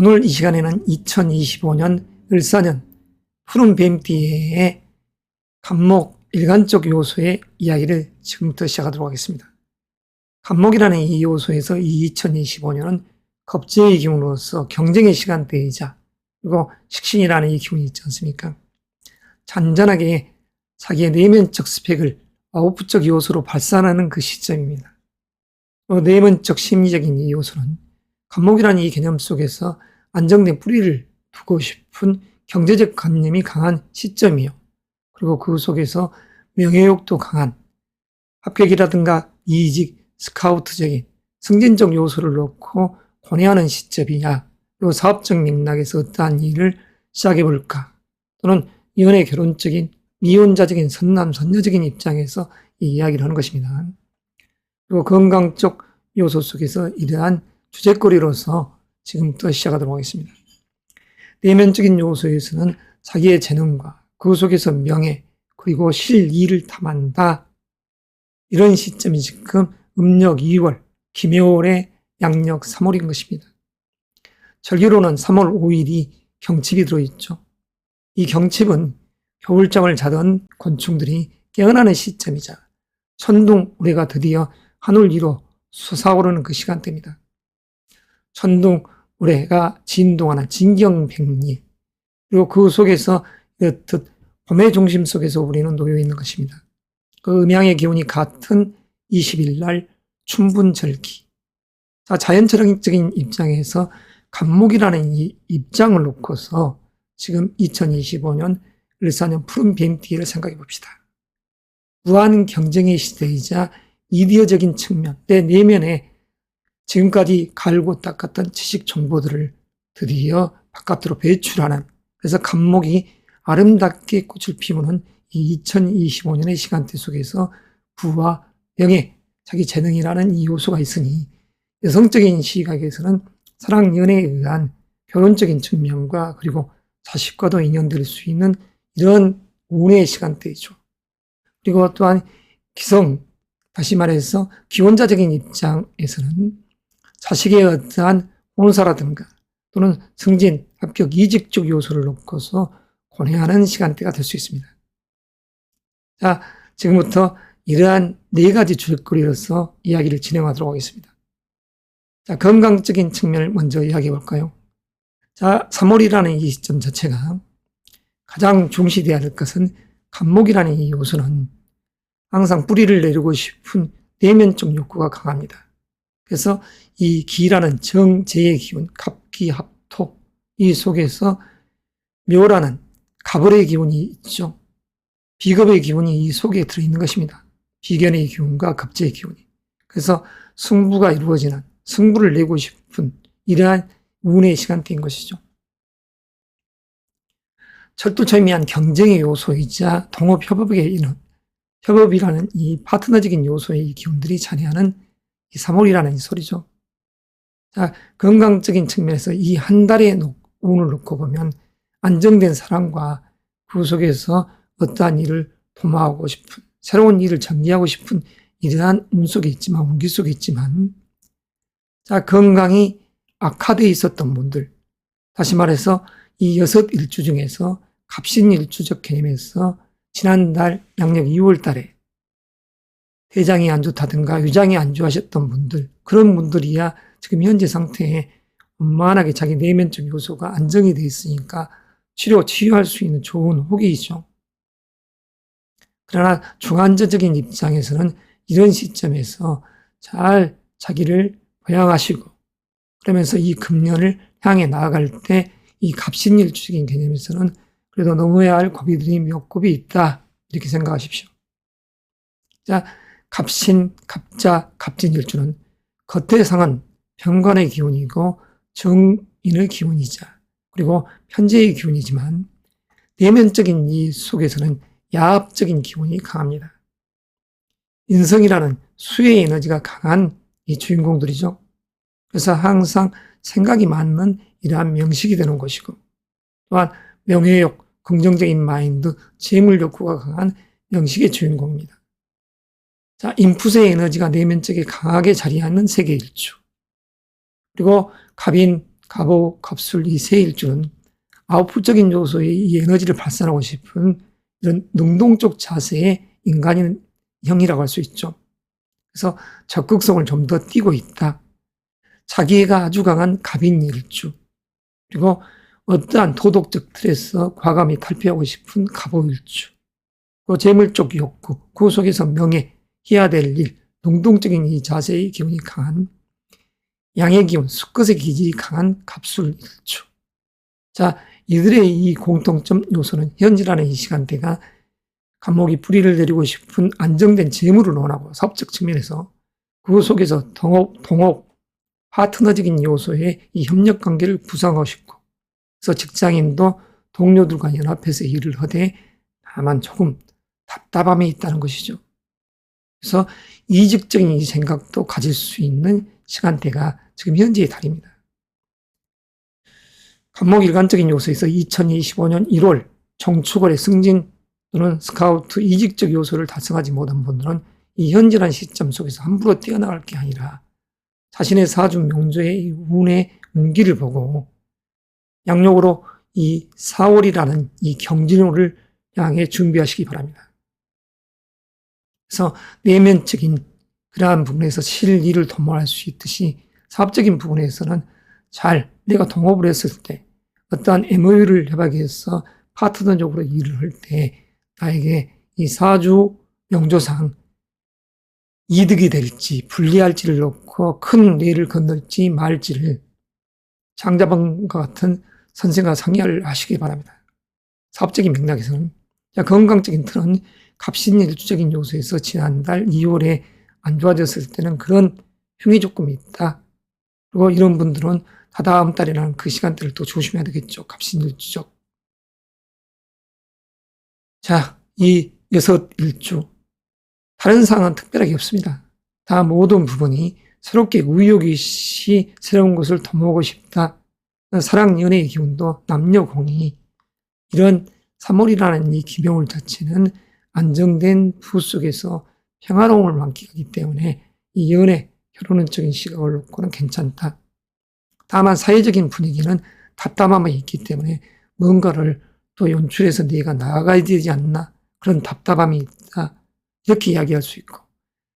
오늘 이 시간에는 2025년 을사년 푸른 뱀띠의 갑목 일간적 요소의 이야기를 지금부터 시작하도록 하겠습니다. 갑목이라는 이 요소에서 이 2025년은 겁재의 기운으로서 경쟁의 시간대이자 그리고 식신이라는 이 기운이 있지 않습니까? 잔잔하게 자기의 내면적 스펙을 아웃풋적 요소로 발산하는 그 시점입니다. 내면적 심리적인 이 요소는 갑목이라는 이 개념 속에서 안정된 뿌리를 두고 싶은 경제적 관념이 강한 시점이요. 그리고 그 속에서 명예욕도 강한 합격이라든가 이직, 스카우트적인 승진적 요소를 놓고 고뇌하는 시점이야. 그리고 사업적 맥락에서 어떠한 일을 시작해볼까? 또는 연애 결혼적인 미혼자적인 선남, 선녀적인 입장에서 이 이야기를 하는 것입니다. 그리고 건강적 요소 속에서 이러한 주제거리로서 지금부터 시작하도록 하겠습니다. 내면적인 요소에서는 자기의 재능과 그 속에서 명예 그리고 실이를 탐한다. 이런 시점이 지금 음력 2월, 김해월의 양력 3월인 것입니다. 절기로는 3월 5일이 경칩이 들어있죠. 이 경칩은 겨울잠을 자던 곤충들이 깨어나는 시점이자 천둥 우레가 드디어 하늘 위로 솟아오르는 그 시간대입니다. 천둥 우레가 진동하는 진경백리, 그리고 그 속에서 이렇듯 봄의 중심 속에서 우리는 놓여 있는 것입니다. 그 음양의 기운이 같은 20일 날 춘분절기. 자, 자연철학적인 입장에서 갑목이라는 이 입장을 놓고서 지금 2025년 을사년 푸른 뱀띠를 생각해 봅시다. 무한 경쟁의 시대이자 이디어적인 측면, 내 내면에 지금까지 갈고 닦았던 지식 정보들을 드디어 바깥으로 배출하는, 그래서 갑목이 아름답게 꽃을 피우는 이 2025년의 시간대 속에서 부와 명예, 자기 재능이라는 이 요소가 있으니 여성적인 시각에서는 사랑, 연애에 의한 결혼적인 측면과 그리고 자식과도 인연될 수 있는 이런 운의 시간대이죠. 그리고 또한 기성, 다시 말해서 기혼자적인 입장에서는 자식의 어떠한 혼사라든가 또는 승진, 합격, 이직 쪽 요소를 놓고서 고뇌하는 시간대가 될 수 있습니다. 자, 지금부터 이러한 네 가지 주제거리로서 이야기를 진행하도록 하겠습니다. 자, 건강적인 측면을 먼저 이야기해 볼까요? 자, 3월이라는 이 시점 자체가 가장 중시되어야 할 것은 갑목이라는 이 요소는 항상 뿌리를 내리고 싶은 내면적 욕구가 강합니다. 그래서 이 기라는 정제의 기운, 갑기합토, 이 속에서 묘라는 갑을의 기운이 있죠. 비겁의 기운이 이 속에 들어있는 것입니다. 비견의 기운과 겁제의 기운이. 그래서 승부가 이루어지는, 승부를 내고 싶은 이러한 운의 시간대인 것이죠. 철두철미한 경쟁의 요소이자 동업협업의 이런 협업이라는 이 파트너적인 요소의 기운들이 자리하는 이 3월이라는 이 소리죠. 자, 건강적인 측면에서 이 한 달의 운을 놓고 보면 안정된 사랑과 그 속에서 어떠한 일을 도모하고 싶은, 새로운 일을 전개하고 싶은 이러한 운 속에 있지만, 운기 속에 있지만, 자, 건강이 악화되어 있었던 분들, 다시 말해서 이 6일주 중에서 갑신일주적 개념에서 지난달 양력 2월 달에 대장이 안 좋다든가 위장이 안 좋아하셨던 분들, 그런 분들이야 지금 현재 상태에 원만하게 자기 내면적 요소가 안정이 되어 있으니까 치유할 수 있는 좋은 호기이죠. 그러나 중환자적인 입장에서는 이런 시점에서 잘 자기를 보양하시고 그러면서 이 금년을 향해 나아갈 때 이 갑신일주적인 개념에서는 그래도 넘어야 할 고비들이 몇 곱이 있다, 이렇게 생각하십시오. 자, 갑신, 갑자, 갑진일주는 겉대상은 편관의 기운이고 정인의 기운이자 그리고 편재의 기운이지만 내면적인 이 속에서는 야합적인 기운이 강합니다. 인성이라는 수의 에너지가 강한 이 주인공들이죠. 그래서 항상 생각이 맞는 이러한 명식이 되는 것이고, 또한 명예욕, 긍정적인 마인드, 재물 욕구가 강한 명식의 주인공입니다. 자, 인풋의 에너지가 내면적에 강하게 자리하는 세계일주. 그리고 갑인, 갑오, 갑술 이 세 일주는 아웃풋적인 요소의 이 에너지를 발산하고 싶은 이런 능동적 자세의 인간형이라고 할 수 있죠. 그래서 적극성을 좀 더 띠고 있다. 자기애가 아주 강한 갑인 일주, 그리고 어떠한 도덕적 틀에서 과감히 탈피하고 싶은 갑오 일주, 또 재물적 욕구, 그 속에서 명예, 해야 될 일, 능동적인 이 자세의 기운이 강한 양의 기운, 수컷의 기질이 강한 갑술 일주. 자, 이들의 이 공통점 요소는 현재라는 이 시간대가 갑목이 뿌리를 내리고 싶은 안정된 재물을 원하고 사업적 측면에서 그 속에서 동업, 파트너적인 요소의 이 협력 관계를 구성하고 싶고, 그래서 직장인도 동료들과 연합해서 일을 하되 다만 조금 답답함이 있다는 것이죠. 그래서 이직적인 이 생각도 가질 수 있는 시간대가 지금 현재의 달입니다. 갑목 일관적인 요소에서 2025년 1월 정축월의 승진 또는 스카우트 이직적 요소를 달성하지 못한 분들은 이 현재라는 시점 속에서 함부로 뛰어나갈 게 아니라 자신의 사주 명조의 이 운의 운기를 보고 양력으로 이 4월이라는 이 경진호를 향해 준비하시기 바랍니다. 그래서 내면적인 그러한 부분에서 실일을 도모할 수 있듯이 사업적인 부분에서는 잘 내가 동업을 했을 때 어떠한 MOU를 협하기 위해서 파트너적으로 일을 할 때 나에게 이 사주 명조상 이득이 될지 불리할지를 놓고 큰 뇌를 건널지 말지를 장자방과 같은 선생과 상의를 하시기 바랍니다. 사업적인 맥락에서는 건강적인 틀은 갑신일주적인 요소에서 지난달 2월에 안 좋아졌을 때는 그런 흉의 조건이 있다. 그리고 이런 분들은 다다음 달이라는 그 시간대를 또 조심해야 되겠죠. 갑신일주적. 자, 이 6일주. 다른 상황은 특별하게 없습니다. 다 모든 부분이 새롭게 의욕이 새로운 것을 도모하고 싶다. 사랑, 연애의 기운도 남녀 공이 이런 3월이라는 이 기명을 자체는 안정된 부 속에서 평화로움을 만끽하기 때문에 이 연애, 결혼적인 시각을 놓고는 괜찮다. 다만 사회적인 분위기는 답답함이 있기 때문에 뭔가를 또 연출해서 네가 나아가야 되지 않나 그런 답답함이 있다. 이렇게 이야기할 수 있고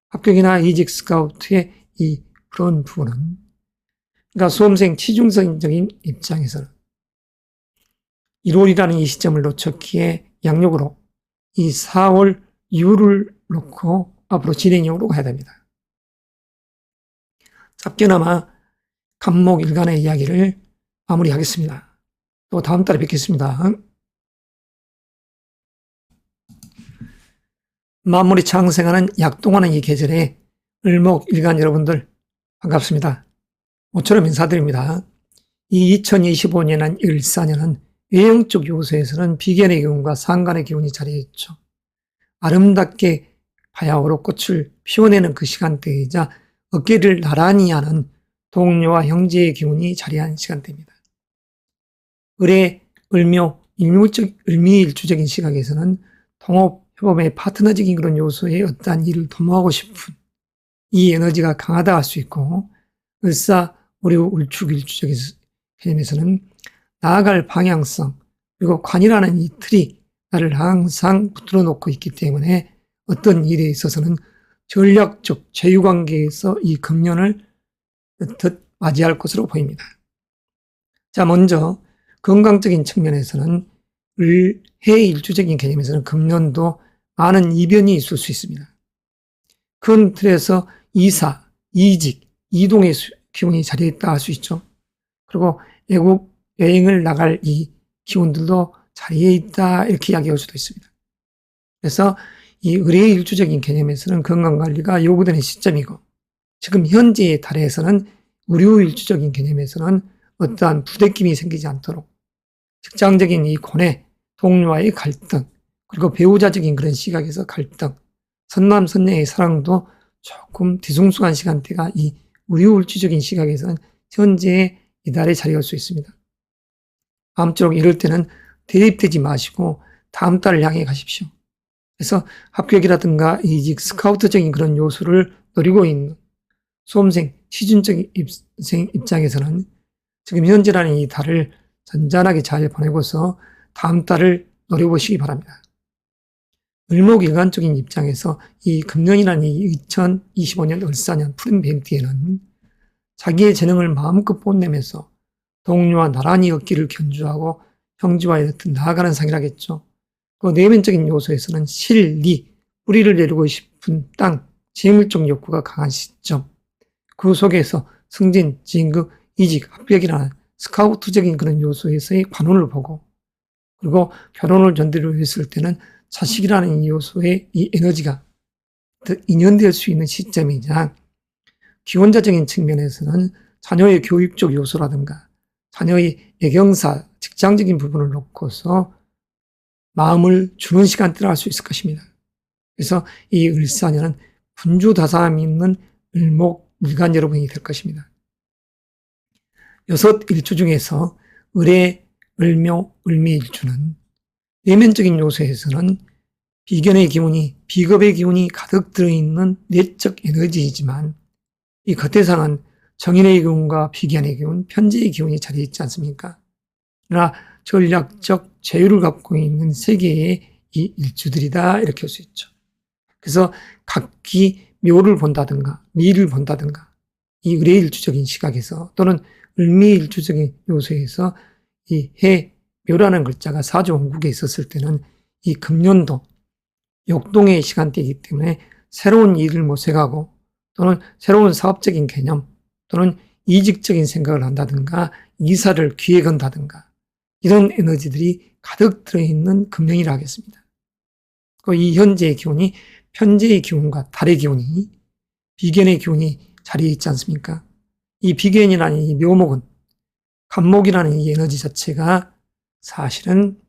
합격이나 이직 스카우트의 이 그런 부분은 그러니까 수험생 취중성적인 입장에서는 1월이라는 이 시점을 놓쳤기에 양력으로 이 4월 이후를 놓고 앞으로 진행형으로 가야 됩니다. 짧게나마 갑목 일간의 이야기를 마무리하겠습니다. 또 다음 달에 뵙겠습니다. 만물이 창생하는 약동하는 이 계절에 을목 일간 여러분들 반갑습니다. 모처럼 인사드립니다. 이 2025년은 을사년은 외형적 요소에서는 비견의 기운과 상간의 기운이 자리했죠. 아름답게 바야흐로 꽃을 피워내는 그 시간대이자 어깨를 나란히 하는 동료와 형제의 기운이 자리한 시간대입니다. 을의 을묘, 을미일주적인 시각에서는 동업, 협업의 파트너적인 그런 요소에 어떠한 일을 도모하고 싶은 이 에너지가 강하다 할 수 있고, 을사, 오류, 을축일주적 개념에서는 나아갈 방향성, 그리고 관이라는 이 틀이 나를 항상 붙들어 놓고 있기 때문에 어떤 일에 있어서는 전략적 제휴관계에서 이 금년을 맞이할 것으로 보입니다. 자, 먼저 건강적인 측면에서는 해일주적인 개념에서는 금년도 많은 이변이 있을 수 있습니다. 큰 틀에서 이사, 이직, 이동의 기운이 자리했다 할 수 있죠. 그리고 외국 여행을 나갈 이 기운들도 자리에 있다 이렇게 이야기할 수도 있습니다. 그래서 이 의뢰일주적인 개념에서는 건강관리가 요구되는 시점이고 지금 현재의 달에서는 의료일주적인 개념에서는 어떠한 부대낌이 생기지 않도록 직장적인 이 고뇌, 동료와의 갈등, 그리고 배우자적인 그런 시각에서 갈등, 선남, 선녀의 사랑도 조금 뒤숭숭한 시간대가 이 의료일주적인 시각에서는 현재의 이달에 자리할 수 있습니다. 아무쪼록 이럴 때는 대립되지 마시고 다음 달을 향해 가십시오. 그래서 합격이라든가 이직 스카우트적인 그런 요소를 노리고 있는 수험생, 취준적 입장에서는 지금 현재라는 이 달을 잔잔하게 잘 보내고서 다음 달을 노려보시기 바랍니다. 을목일간적인 입장에서 이 금년이라는 이 2025년 을사년 푸른 뱀띠에는 자기의 재능을 마음껏 뽐내면서 동료와 나란히 얻기를 견주하고 형제와의 어떤 나아가는 상이라겠죠. 그 내면적인 요소에서는 실리, 뿌리를 내리고 싶은 땅, 재물적 욕구가 강한 시점, 그 속에서 승진, 진급, 이직, 합격이라는 스카우트적인 그런 요소에서의 관운을 보고, 그리고 결혼을 전제로 했을 때는 자식이라는 이 요소의 이 에너지가 인연될 수 있는 시점이자, 기혼자적인 측면에서는 자녀의 교육적 요소라든가 자녀의 애경사, 직장적인 부분을 놓고서 마음을 주는 시간대를 할 수 있을 것입니다. 그래서 이 을사년은 분주다사함이 있는 을목일간 여러분이 될 것입니다. 6 일주 중에서 을의 을묘, 을미일주는 내면적인 요소에서는 비견의 기운이, 비겁의 기운이 가득 들어있는 내적 에너지이지만, 이 겉대상은 정인의 기운과 비견의 기운, 편재의 기운이 자리에 있지 않습니까? 그러나 전략적 제휴를 갖고 있는 세 개의 이 일주들이다, 이렇게 할 수 있죠. 그래서 각기 묘를 본다든가 미를 본다든가 이 을의 일주적인 시각에서 또는 을미 일주적인 요소에서 이 해, 묘라는 글자가 사주원국에 있었을 때는 이 금년도 역동의 시간대이기 때문에 새로운 일을 모색하고 또는 새로운 사업적인 개념 또는 이직적인 생각을 한다든가 이사를 기획한다든가 이런 에너지들이 가득 들어있는 금년이라 하겠습니다. 이 현재의 기운이 편재의 기운과 달의 기운이 비견의 기운이 자리에 있지 않습니까? 이 비견이라는 이 묘목은 간목이라는 이 에너지 자체가 사실은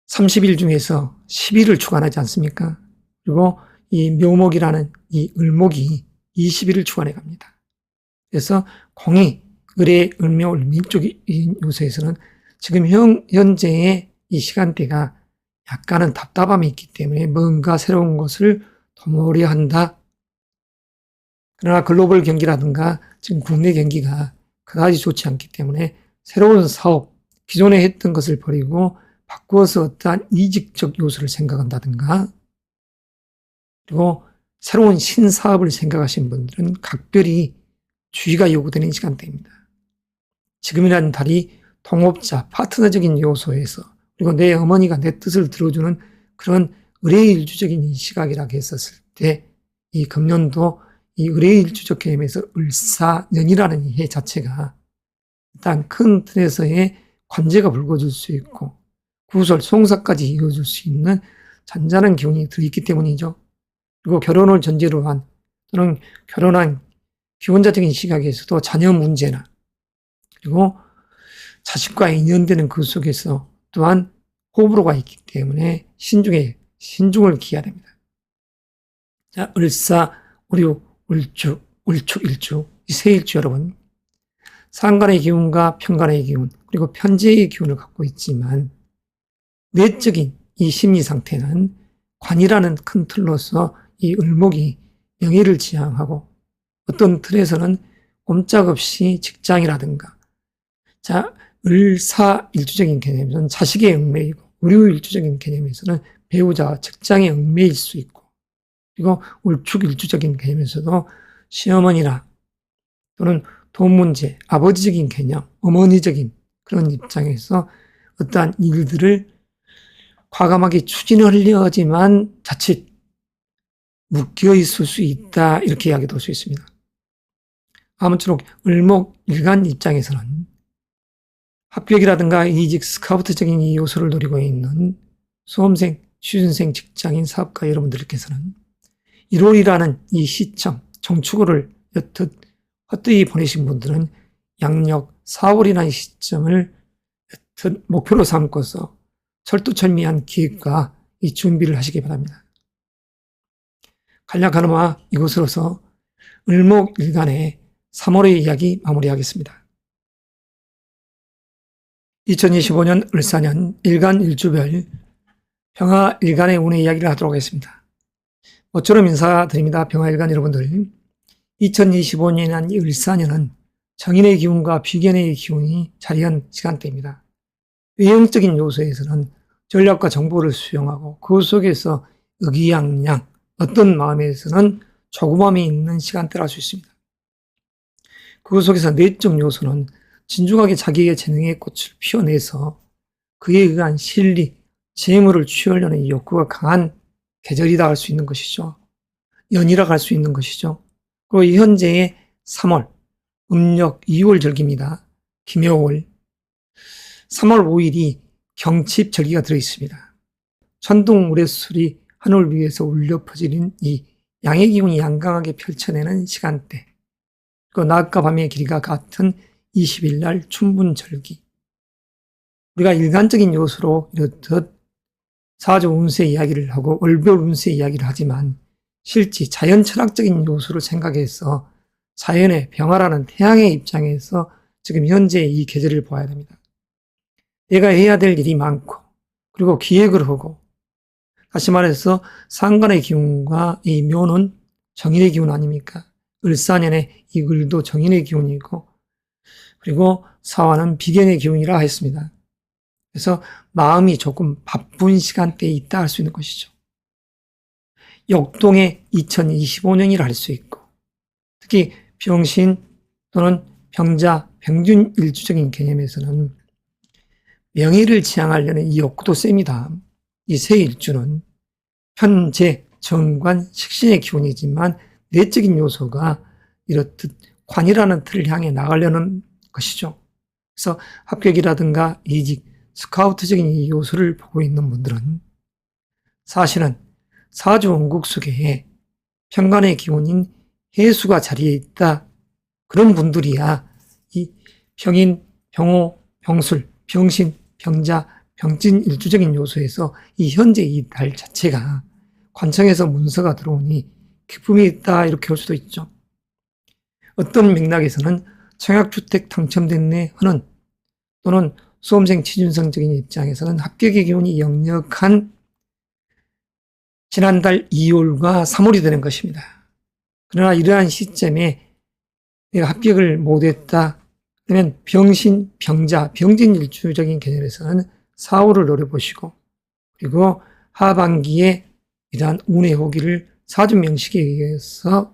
30일 중에서 10일을 주관하지 않습니까? 그리고 이 묘목이라는 이 을목이 20일을 주관해 갑니다. 그래서 공이 을의 을묘, 을민쪽인 요소에서는 지금 현재의 이 시간대가 약간은 답답함이 있기 때문에 뭔가 새로운 것을 도모하려 한다. 그러나 글로벌 경기라든가 지금 국내 경기가 그다지 좋지 않기 때문에 새로운 사업, 기존에 했던 것을 버리고 바꾸어서 어떠한 이직적 요소를 생각한다든가 그리고 새로운 신사업을 생각하신 분들은 각별히 주의가 요구되는 시간대입니다. 지금이라는 달이 동업자, 파트너적인 요소에서 그리고 내 어머니가 내 뜻을 들어주는 그런 의뢰일주적인 시각이라고 했었을 때 이 금년도 이 의뢰일주적 개념에서 을사년이라는 이 해 자체가 일단 큰 틀에서의 관제가 불거질 수 있고 구설, 송사까지 이어질 수 있는 잔잔한 기운이 들어있기 때문이죠. 그리고 결혼을 전제로 한 또는 결혼한 기혼자적인 시각에서도 자녀 문제나 그리고 자식과 인연되는 그 속에서 또한 호불호가 있기 때문에 신중을 기해야 됩니다. 자, 을사, 오류, 을축, 일주, 이 세 일주 여러분 상간의 기운과 편간의 기운 그리고 편재의 기운을 갖고 있지만 내적인 이 심리 상태는 관이라는 큰 틀로서 이 을목이 명예를 지향하고 어떤 틀에서는 꼼짝없이 직장이라든가 자 을사 일주적인 개념에서는 자식의 얽매이고 의류 일주적인 개념에서는 배우자와 직장의 얽매일 수 있고 그리고 울축 일주적인 개념에서도 시어머니나 또는 돈 문제, 아버지적인 개념, 어머니적인 그런 입장에서 어떠한 일들을 과감하게 추진하려 하지만 자칫 묶여 있을 수 있다 이렇게 이야기도 할 수 있습니다. 아무쪼록 을목 일간 입장에서는 합격이라든가 이직, 스카우트적인 이 요소를 노리고 있는 수험생, 취준생, 직장인, 사업가 여러분들께서는 1월이라는 이 시점, 정축월을 여튼 헛되이 보내신 분들은 양력 4월이라는 시점을 여튼 목표로 삼고서 철두철미한 기획과 이 준비를 하시기 바랍니다. 간략하나마 이것으로서 을목일간의 3월의 이야기 마무리하겠습니다. 2025년 을사년 일간 일주별 병화일간의 운의 이야기를 하도록 하겠습니다. 모처럼 인사드립니다. 병화일간 여러분들. 2025년이란 이 을사년은 정인의 기운과 비견의 기운이 자리한 시간대입니다. 외형적인 요소에서는 전략과 정보를 수용하고 그 속에서 의기양양, 어떤 마음에서는 조급함이 있는 시간대라 할 수 있습니다. 그 속에서 내적 요소는 진중하게 자기의 재능의 꽃을 피워내서 그에 의한 실리, 재물을 취하려는 이 욕구가 강한 계절이다 할 수 있는 것이죠. 연이라 할 수 있는 것이죠. 그리고 이 현재의 3월, 음력 2월 절기입니다. 김여월. 3월 5일이 경칩 절기가 들어있습니다. 천둥 우레소리 하늘 위에서 울려 퍼지는 이 양의 기운이 양강하게 펼쳐내는 시간대. 그 낮과 밤의 길이가 같은 20일 날 춘분절기. 우리가 일반적인 요소로 이렇듯 사주 운세 이야기를 하고 월별 운세 이야기를 하지만 실제 자연 철학적인 요소를 생각해서 자연의 병화라는 태양의 입장에서 지금 현재 이 계절을 보아야 됩니다. 내가 해야 될 일이 많고 그리고 기획을 하고 다시 말해서 상관의 기운과 이 묘는 정인의 기운 아닙니까? 을사년의 이 을도 정인의 기운이고 그리고 사화는 비견의 기운이라 했습니다. 그래서 마음이 조금 바쁜 시간대에 있다 할 수 있는 것이죠. 역동의 2025년이라 할 수 있고 특히 병신 또는 병자, 병준 일주적인 개념에서는 명예를 지향하려는 이 욕구도 셉니다. 이 세 일주는 편재, 정관, 식신의 기운이지만 내적인 요소가 이렇듯 관이라는 틀을 향해 나가려는 것이죠. 그래서 합격이라든가 이직, 스카우트적인 이 요소를 보고 있는 분들은 사실은 사주 원국 속에 편관의 기운인 해수가 자리에 있다. 그런 분들이야 이 병인, 병호, 병술, 병신, 병자, 병진 일주적인 요소에서 이 현재 이 달 자체가 관청에서 문서가 들어오니 기쁨이 있다 이렇게 볼 수도 있죠. 어떤 맥락에서는 청약주택 당첨됐네 하는 또는 수험생 취준생적인 입장에서는 합격의 기운이 역력한 지난달 2월과 3월이 되는 것입니다. 그러나 이러한 시점에 내가 합격을 못했다 그러면 병신, 병자, 병진 일주적인 개념에서는 4월을 노려보시고 그리고 하반기에 이러한 운의 호기를 사주 명식에 의해서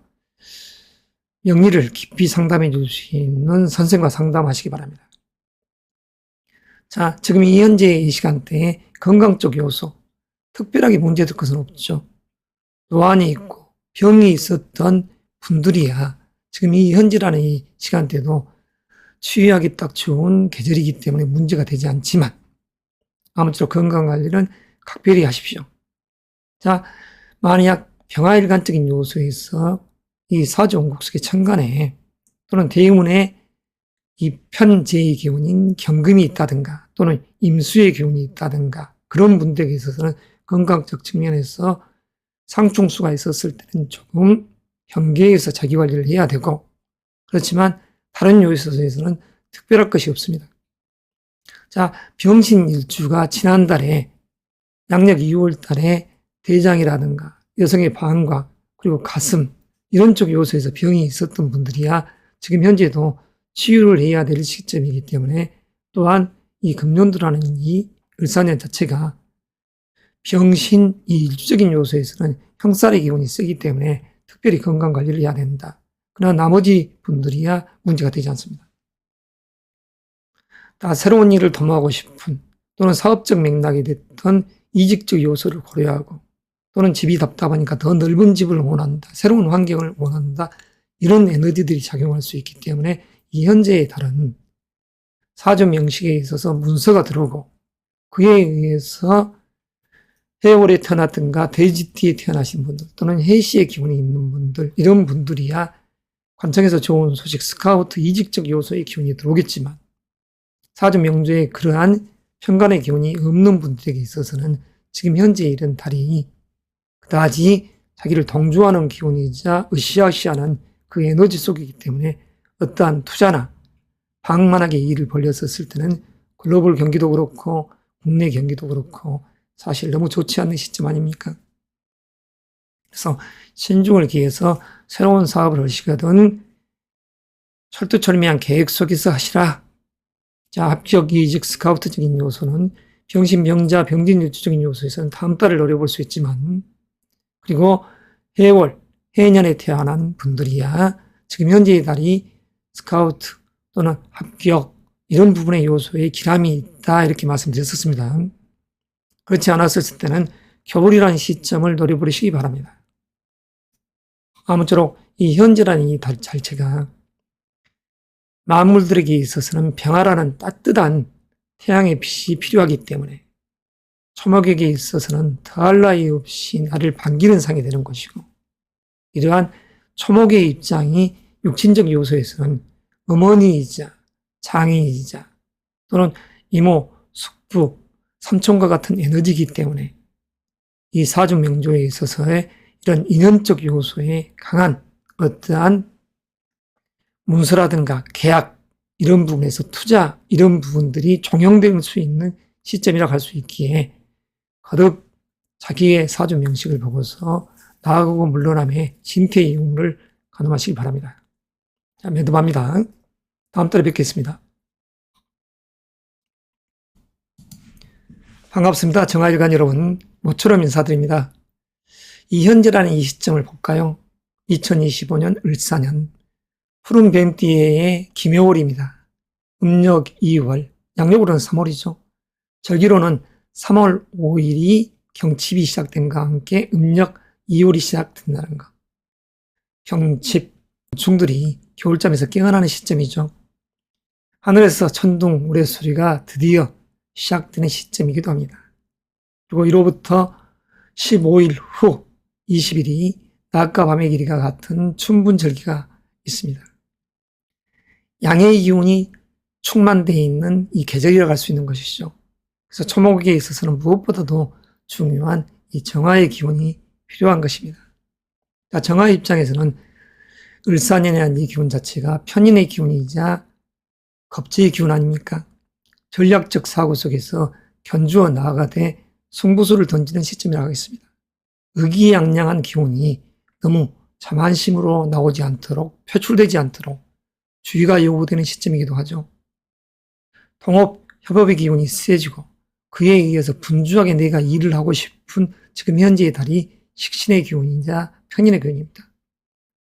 명리를 깊이 상담해 줄 수 있는 선생과 상담하시기 바랍니다. 자, 지금 이 현재 이 시간대에 건강 쪽 요소, 특별하게 문제될 것은 없죠. 노안이 있고 병이 있었던 분들이야 지금 이 현재라는 이 시간대도 치유하기 딱 좋은 계절이기 때문에 문제가 되지 않지만 아무쪼록 건강관리는 각별히 하십시오. 자, 만약 병화일간적인 요소에서 이 사주원국 속의 천간에 또는 대운에 이 편재의 기운인 경금이 있다든가 또는 임수의 기운이 있다든가 그런 분들에게 있어서는 건강적 측면에서 상충수가 있었을 때는 조금 현계에서 자기관리를 해야 되고 그렇지만 다른 요소에서는 특별할 것이 없습니다. 자, 병신일주가 지난달에 양력 2월 달에 대장이라든가 여성의 방광 그리고 가슴 이런 쪽 요소에서 병이 있었던 분들이야 지금 현재도 치유를 해야 될 시점이기 때문에 또한 이 금년도라는 이 을사년 자체가 병신 이 일주적인 요소에서는 형살의 기운이 세기 때문에 특별히 건강관리를 해야 된다. 그러나 나머지 분들이야 문제가 되지 않습니다. 다 새로운 일을 도모하고 싶은 또는 사업적 맥락이 됐던 이직적 요소를 고려하고 또는 집이 답답하니까 더 넓은 집을 원한다. 새로운 환경을 원한다. 이런 에너지들이 작용할 수 있기 때문에 이 현재의 달은 사주 명식에 있어서 문서가 들어오고 그에 의해서 해월에 태어났든가 돼지띠에 태어나신 분들 또는 해시의 기운이 있는 분들 이런 분들이야 관청에서 좋은 소식 스카우트 이직적 요소의 기운이 들어오겠지만 사주 명조에 그러한 편관의 기운이 없는 분들에게 있어서는 지금 현재 이런 달이 그다지 자기를 동조하는 기운이자 으쌰으쌰하는 그 에너지 속이기 때문에 어떠한 투자나 방만하게 일을 벌렸었을 때는 글로벌 경기도 그렇고 국내 경기도 그렇고 사실 너무 좋지 않는 시점 아닙니까? 그래서 신중을 기해서 새로운 사업을 하시거든 철두철미한 계획 속에서 하시라. 자, 합격, 이직, 스카우트적인 요소는 병신, 병자, 병진일주적인 요소에서는 다음 달을 노려볼 수 있지만, 그리고 해월, 해년에 태어난 분들이야 지금 현재의 달이 스카우트 또는 합격 이런 부분의 요소에 기람이 있다 이렇게 말씀드렸었습니다. 그렇지 않았을 때는 겨울이라는 시점을 노려보시기 바랍니다. 아무쪼록 이 현재라는 이 달 자체가 만물들에게 있어서는 평화라는 따뜻한 태양의 빛이 필요하기 때문에 초목에게 있어서는 더할 나위 없이 나를 반기는 상이 되는 것이고, 이러한 초목의 입장이 육신적 요소에서는 어머니이자 장인이자 또는 이모, 숙부, 삼촌과 같은 에너지이기 때문에 이 사주명조에 있어서의 이런 인연적 요소에 강한 어떠한 문서라든가 계약 이런 부분에서 투자 이런 부분들이 종용될 수 있는 시점이라고 할 수 있기에 거듭 자기의 사주 명식을 보고서 나아가고 물러남의 진퇴의 이용을 가늠하시기 바랍니다. 자, 매듭합니다. 다음 달에 뵙겠습니다. 반갑습니다. 정화일관 여러분, 모처럼 인사드립니다. 이 현재라는 이 시점을 볼까요? 2025년 을사년 푸른 뱀띠의 김여월입니다. 음력 2월, 양력으로는 3월이죠. 절기로는 3월 5일이 경칩이 시작된과 함께 음력 2월이 시작된다는 것. 경칩, 중들이 겨울잠에서 깨어나는 시점이죠. 하늘에서 천둥, 우레소리가 드디어 시작되는 시점이기도 합니다. 그리고 이로부터 15일 후 20일이 낮과 밤의 길이가 같은 춘분절기가 있습니다. 양의 기운이 충만되어 있는 이 계절이라고 할 수 있는 것이죠. 그래서 초목에게 있어서는 무엇보다도 중요한 이 정화의 기운이 필요한 것입니다. 자, 정화의 입장에서는 을사년이라는 이 기운 자체가 편인의 기운이자 겁제의 기운 아닙니까? 전략적 사고 속에서 견주어 나아가되 승부수를 던지는 시점이라고 하겠습니다. 의기양양한 기운이 너무 자만심으로 나오지 않도록, 표출되지 않도록 주의가 요구되는 시점이기도 하죠. 통업, 협업의 기운이 세지고 그에 의해서 분주하게 내가 일을 하고 싶은 지금 현재의 달이 식신의 기운이자 편인의 기운입니다.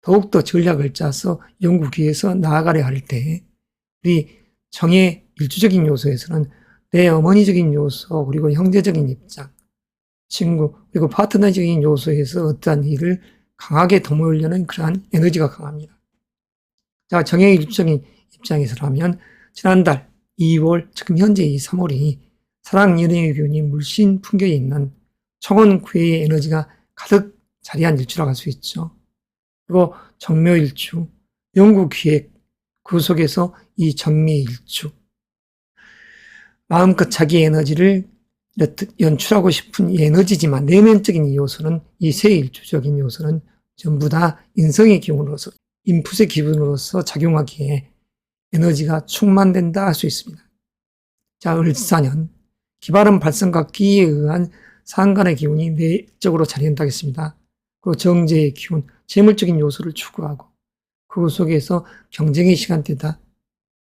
더욱더 전략을 짜서 연구기에서 나아가려 할 때 우리 정의 일주적인 요소에서는 내 어머니적인 요소 그리고 형제적인 입장, 친구 그리고 파트너적인 요소에서 어떠한 일을 강하게 도모하려는 그러한 에너지가 강합니다. 자, 정의 일주적인 입장에서라면 지난달 2월 지금 현재 이 3월이 사랑 연애의 기운이 물씬 풍겨 있는 청원구의 에너지가 가득 자리한 일주라고 할 수 있죠. 그리고 정묘일주, 연구기획 그 속에서 이 정미일주 마음껏 자기의 에너지를 연출하고 싶은 이 에너지지만 내면적인 이 요소는 이 세 일주적인 요소는 전부 다 인성의 기운으로서 인풋의 기분으로서 작용하기에 에너지가 충만된다 할 수 있습니다. 자, 을사년 기발한 발성과 끼에 의한 상간의 기운이 내적으로 자리한다겠습니다. 그리고 정제의 기운, 재물적인 요소를 추구하고 그 속에서 경쟁의 시간대다.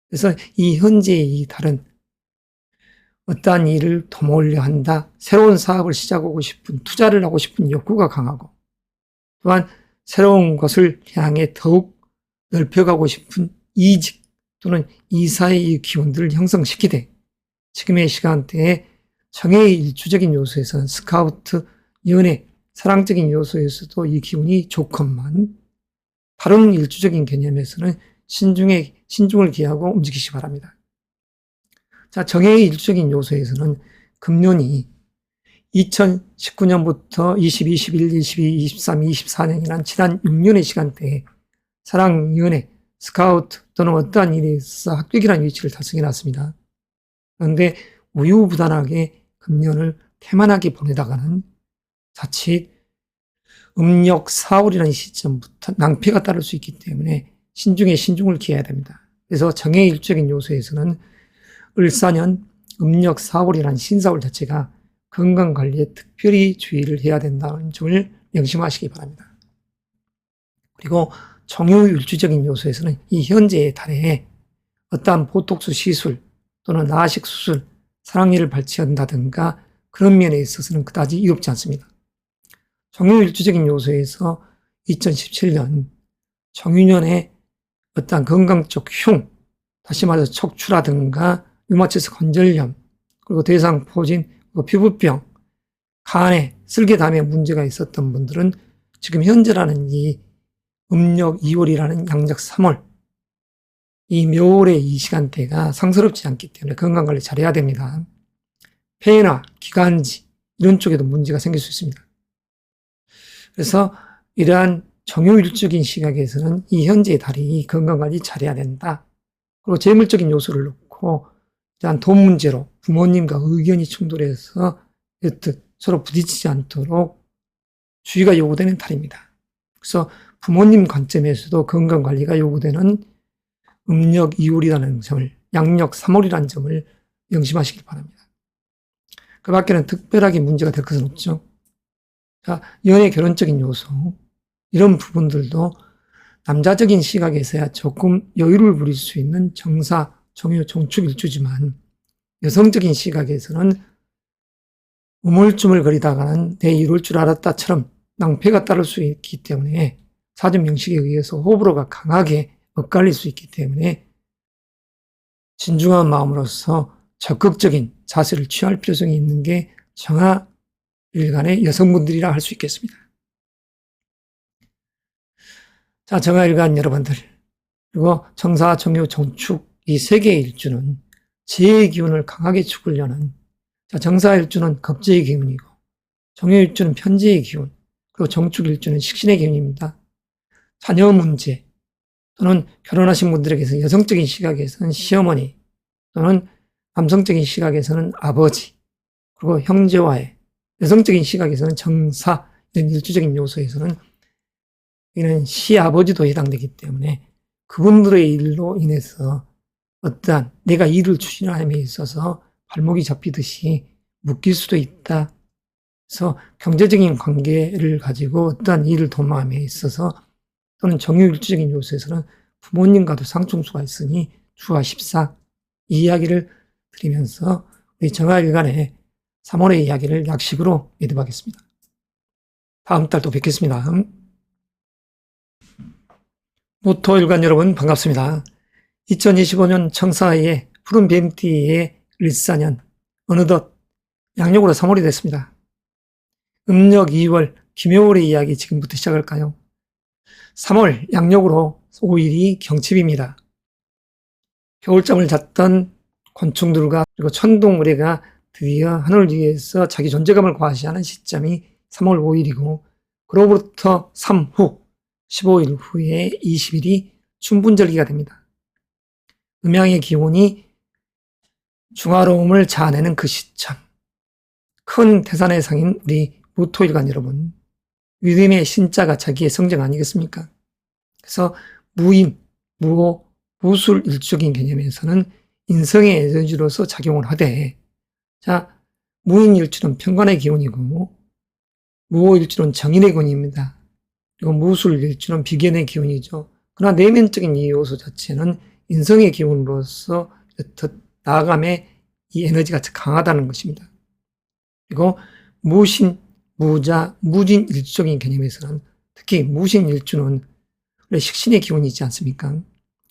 그래서 이 현재의 이 달은 어떠한 일을 도모하려 한다. 새로운 사업을 시작하고 싶은, 투자를 하고 싶은 욕구가 강하고 또한 새로운 것을 향해 더욱 넓혀가고 싶은 이직 또는 이사의 이 기운들을 형성시키되 지금의 시간대에 정의 일주적인 요소에서는 스카우트, 연애, 사랑적인 요소에서도 이 기운이 좋건만 다른 일주적인 개념에서는 신중을 기하고 움직이시기 바랍니다. 자, 정의 일주적인 요소에서는 금년이 2019년부터 20, 21, 22, 23, 24년이란 지난 6년의 시간대에 사랑, 연애, 스카우트 또는 어떠한 일에 있어서 합격이라는 위치를 달성해 놨습니다. 그런데 우유부단하게 금년을 태만하게 보내다가는 자칫 음력 4월이라는 시점부터 낭패가 따를 수 있기 때문에 신중에 신중을 기해야 됩니다. 그래서 정의 일주적인 요소에서는 을사년 음력 4월이라는 신사월 자체가 건강관리에 특별히 주의를 해야 된다는 점을 명심하시기 바랍니다. 그리고 정유일주적인 요소에서는 이 현재의 달에 어떠한 보톡스 시술 또는 라식 수술, 사랑니를 발치한다든가 그런 면에 있어서는 그다지 이롭지 않습니다. 정유일주적인 요소에서 2017년 정유년의 어떠한 건강적 흉, 다시 말해서 척추라든가 류마티스 관절염, 그리고 대상포진, 그리고 피부병, 간에 쓸개담에 문제가 있었던 분들은 지금 현재라는 이 음력 2월이라는 양력 3월, 이 묘월의 이 시간대가 상스럽지 않기 때문에 건강관리 잘해야 됩니다. 폐나 기관지 이런 쪽에도 문제가 생길 수 있습니다. 그래서 이러한 정유일적인 시각에서는 이 현재의 달이 건강관리 잘해야 된다. 그리고 재물적인 요소를 놓고 일단 돈 문제로 부모님과 의견이 충돌해서 여튼 서로 부딪히지 않도록 주의가 요구되는 달입니다. 그래서 부모님 관점에서도 건강관리가 요구되는 음력 2월이라는 점을, 양력 3월이라는 점을 명심하시길 바랍니다. 그 밖에는 특별하게 문제가 될 것은 없죠. 자, 연애 결혼적인 요소, 이런 부분들도 남자적인 시각에서야 조금 여유를 부릴 수 있는 정사, 정유, 정축일주지만 여성적인 시각에서는 우물쭈물거리다가는 내 이룰 줄 알았다처럼 낭패가 따를 수 있기 때문에 사전 명식에 의해서 호불호가 강하게 엇갈릴 수 있기 때문에 진중한 마음으로서 적극적인 자세를 취할 필요성이 있는 게 정화일간의 여성분들이라 할 수 있겠습니다. 자, 정화일간 여러분들, 그리고 정사, 정유, 정축 이 세 개의 일주는 지혜의 기운을 강하게 축으려는, 자, 정사일주는 겁재의 기운이고 정유일주는 편재의 기운, 그리고 정축일주는 식신의 기운입니다. 자녀 문제 또는 결혼하신 분들에게서 여성적인 시각에서는 시어머니 또는 남성적인 시각에서는 아버지, 그리고 형제와의, 여성적인 시각에서는 정사, 이런 일주적인 요소에서는 이는 시아버지도 해당되기 때문에 그분들의 일로 인해서 어떠한 내가 일을 추진함에 있어서 발목이 잡히듯이 묶일 수도 있다. 그래서 경제적인 관계를 가지고 어떠한 일을 도모함에 있어서 또는 정유일주적인 요소에서는 부모님과도 상충수가 있으니 주와 14 이 이야기를 드리면서 우리 정화일간의 3월의 이야기를 약식으로 매듭하겠습니다. 다음 달 또 뵙겠습니다. 모토일간 여러분 반갑습니다. 2025년 청사의 푸른 뱀띠의 을사년 어느덧 양력으로 3월이 됐습니다. 음력 2월 김효월의 이야기 지금부터 시작할까요? 3월 양력으로 5일이 경칩입니다. 겨울잠을 잤던 곤충들과 그리고 천동우레가 드디어 하늘 위에서 자기 존재감을 과시하는 시점이 3월 5일이고 그로부터 3후 15일 후에 20일이 춘분절기가 됩니다. 음양의 기온이 중화로움을 자아내는 그 시점, 큰 태산의 상인 우리 모토일간 여러분, 믿음의 신자가 자기의 성정 아니겠습니까? 그래서 무인, 무호, 무술 일주적인 개념에서는 인성의 에너지로서 작용을 하되, 자, 무인 일주는 평관의 기운이고 무호 일주는 정인의 기운입니다. 그리고 무술 일주는 비견의 기운이죠. 그러나 내면적인 이 요소 자체는 인성의 기운으로서 나아감의 이 에너지가 강하다는 것입니다. 그리고 무신, 무자, 무진 일주적인 개념에서는 특히 무신 일주는 원래 식신의 기운이지 않습니까?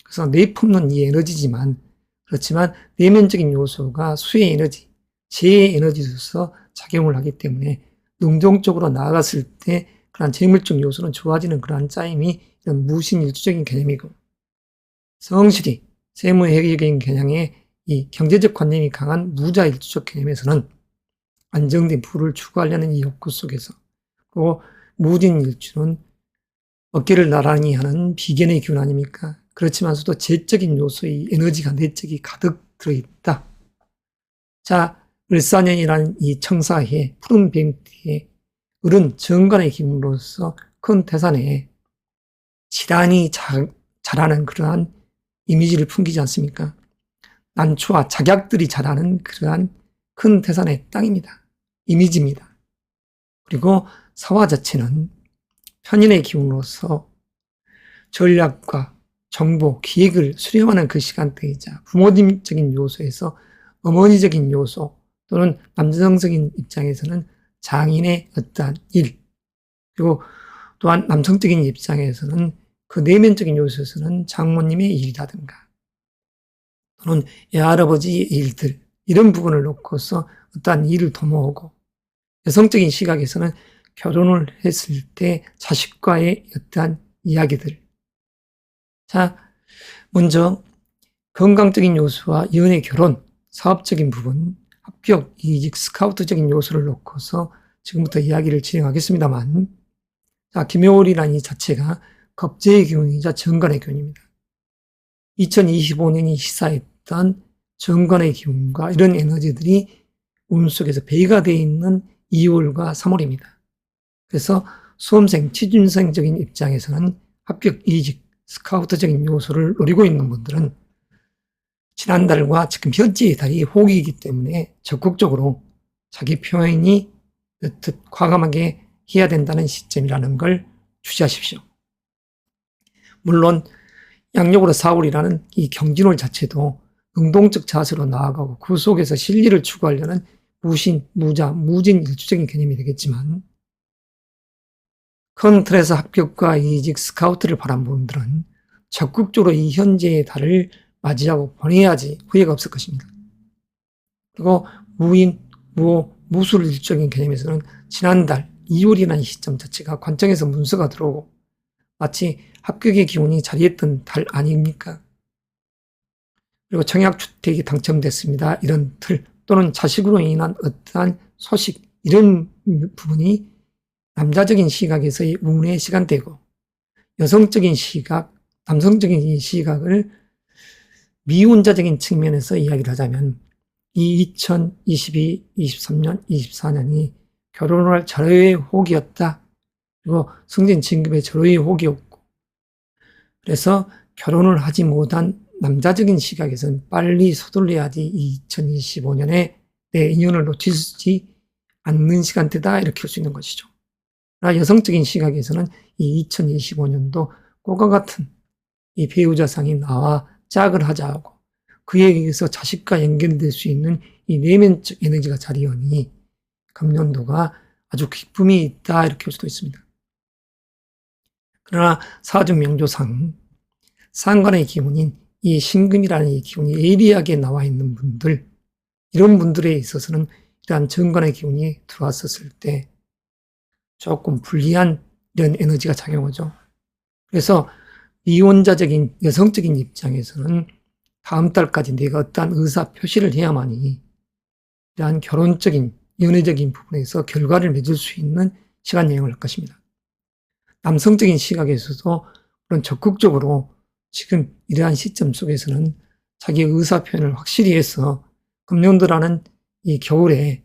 그래서 내품는 이 에너지지만 그렇지만 내면적인 요소가 수의 에너지, 재의 에너지로서 작용을 하기 때문에 능동적으로 나아갔을 때 그러한 재물적 요소는 좋아지는 그러한 짜임이 이런 무신 일주적인 개념이고 성실히 세무회계적인 개념의 이 경제적 관념이 강한 무자 일주적 개념에서는 안정된 부를 추구하려는 이 욕구 속에서 또 무진 일주는 어깨를 나란히 하는 비견의 기운 아닙니까? 그렇지만서도 재적인 요소의 에너지가 내적이 가득 들어있다. 자, 을사년이라는 이 청사해 푸른 뱀띠에 을은 정관의 기운으로서 큰 태산에 지단이 자라는 그러한 이미지를 풍기지 않습니까? 난초와 작약들이 자라는 그러한 큰 태산의 땅입니다. 이미지입니다. 그리고 사화 자체는 편인의 기운으로서 전략과 정보, 기획을 수령하는 그 시간대이자 부모님적인 요소에서 어머니적인 요소 또는 남성적인 입장에서는 장인의 어떠한 일, 그리고 또한 남성적인 입장에서는 그 내면적인 요소에서는 장모님의 일이라든가 또는 애할아버지의 일들, 이런 부분을 놓고서 어떠한 일을 도모하고, 여성적인 시각에서는 결혼을 했을 때 자식과의 어떠한 이야기들. 자, 먼저 건강적인 요소와 연애, 결혼, 사업적인 부분, 합격, 이직, 스카우트적인 요소를 놓고서 지금부터 이야기를 진행하겠습니다만, 자, 김효월이라는 이 자체가 겁재의 기운이자 정관의 기운입니다. 2025년이 시사했던 정관의 기운과 이런 에너지들이 운 속에서 배가 되어 있는 2월과 3월입니다. 그래서 수험생, 취준생적인 입장에서는 합격, 이직, 스카우트적인 요소를 노리고 있는 분들은 지난달과 지금 현재의 달이 호기이기 때문에 적극적으로 자기 표현이 어떻게 과감하게 해야 된다는 시점이라는 걸 주시하십시오. 물론 양력으로 4월이라는 이 경진월 자체도 능동적 자세로 나아가고 그 속에서 실리를 추구하려는 무신, 무자, 무진 일주적인 개념이 되겠지만, 큰 틀에서 합격과 이직, 스카우트를 바란 분들은 적극적으로 이 현재의 달을 맞이하고 보내야지 후회가 없을 것입니다. 그리고 무인, 무호, 무술일적인 개념에서는 지난달 2월이라는 시점 자체가 관청에서 문서가 들어오고 마치 합격의 기운이 자리했던 달 아닙니까? 그리고 청약주택이 당첨됐습니다. 이런 틀, 또는 자식으로 인한 어떠한 소식, 이런 부분이 남자적인 시각에서의 운의 시간대고, 여성적인 시각, 남성적인 시각을 미혼자적인 측면에서 이야기를 하자면 이 2022, 23년, 24년이 결혼을 할 절호의 호기였다. 그리고 승진 진급의 절호의 호기였고, 그래서 결혼을 하지 못한 남자적인 시각에서는 빨리 서둘러야지 2025년에 내 인연을 놓치지 않는 시간대다, 이렇게 할 수 있는 것이죠. 그러나 여성적인 시각에서는 이 2025년도 꽃과 같은 이 배우자상이 나와 짝을 하자고 그에 의해서 자식과 연결될 수 있는 이 내면적 에너지가 자리하니 금년도가 아주 기쁨이 있다, 이렇게 할 수도 있습니다. 그러나 사주 명조상 상관의 기운인 이 신금이라는 이 기운이 예리하게 나와 있는 분들, 이런 분들에 있어서는 이러한 정관의 기운이 들어왔었을 때 조금 불리한 이런 에너지가 작용하죠. 그래서 미혼자적인 여성적인 입장에서는 다음 달까지 내가 어떠한 의사 표시를 해야만이 이러한 결혼적인, 연애적인 부분에서 결과를 맺을 수 있는 시간 여행을 할 것입니다. 남성적인 시각에서도 그런 적극적으로 지금 이러한 시점 속에서는 자기 의사 표현을 확실히 해서 금년도라는 이 겨울에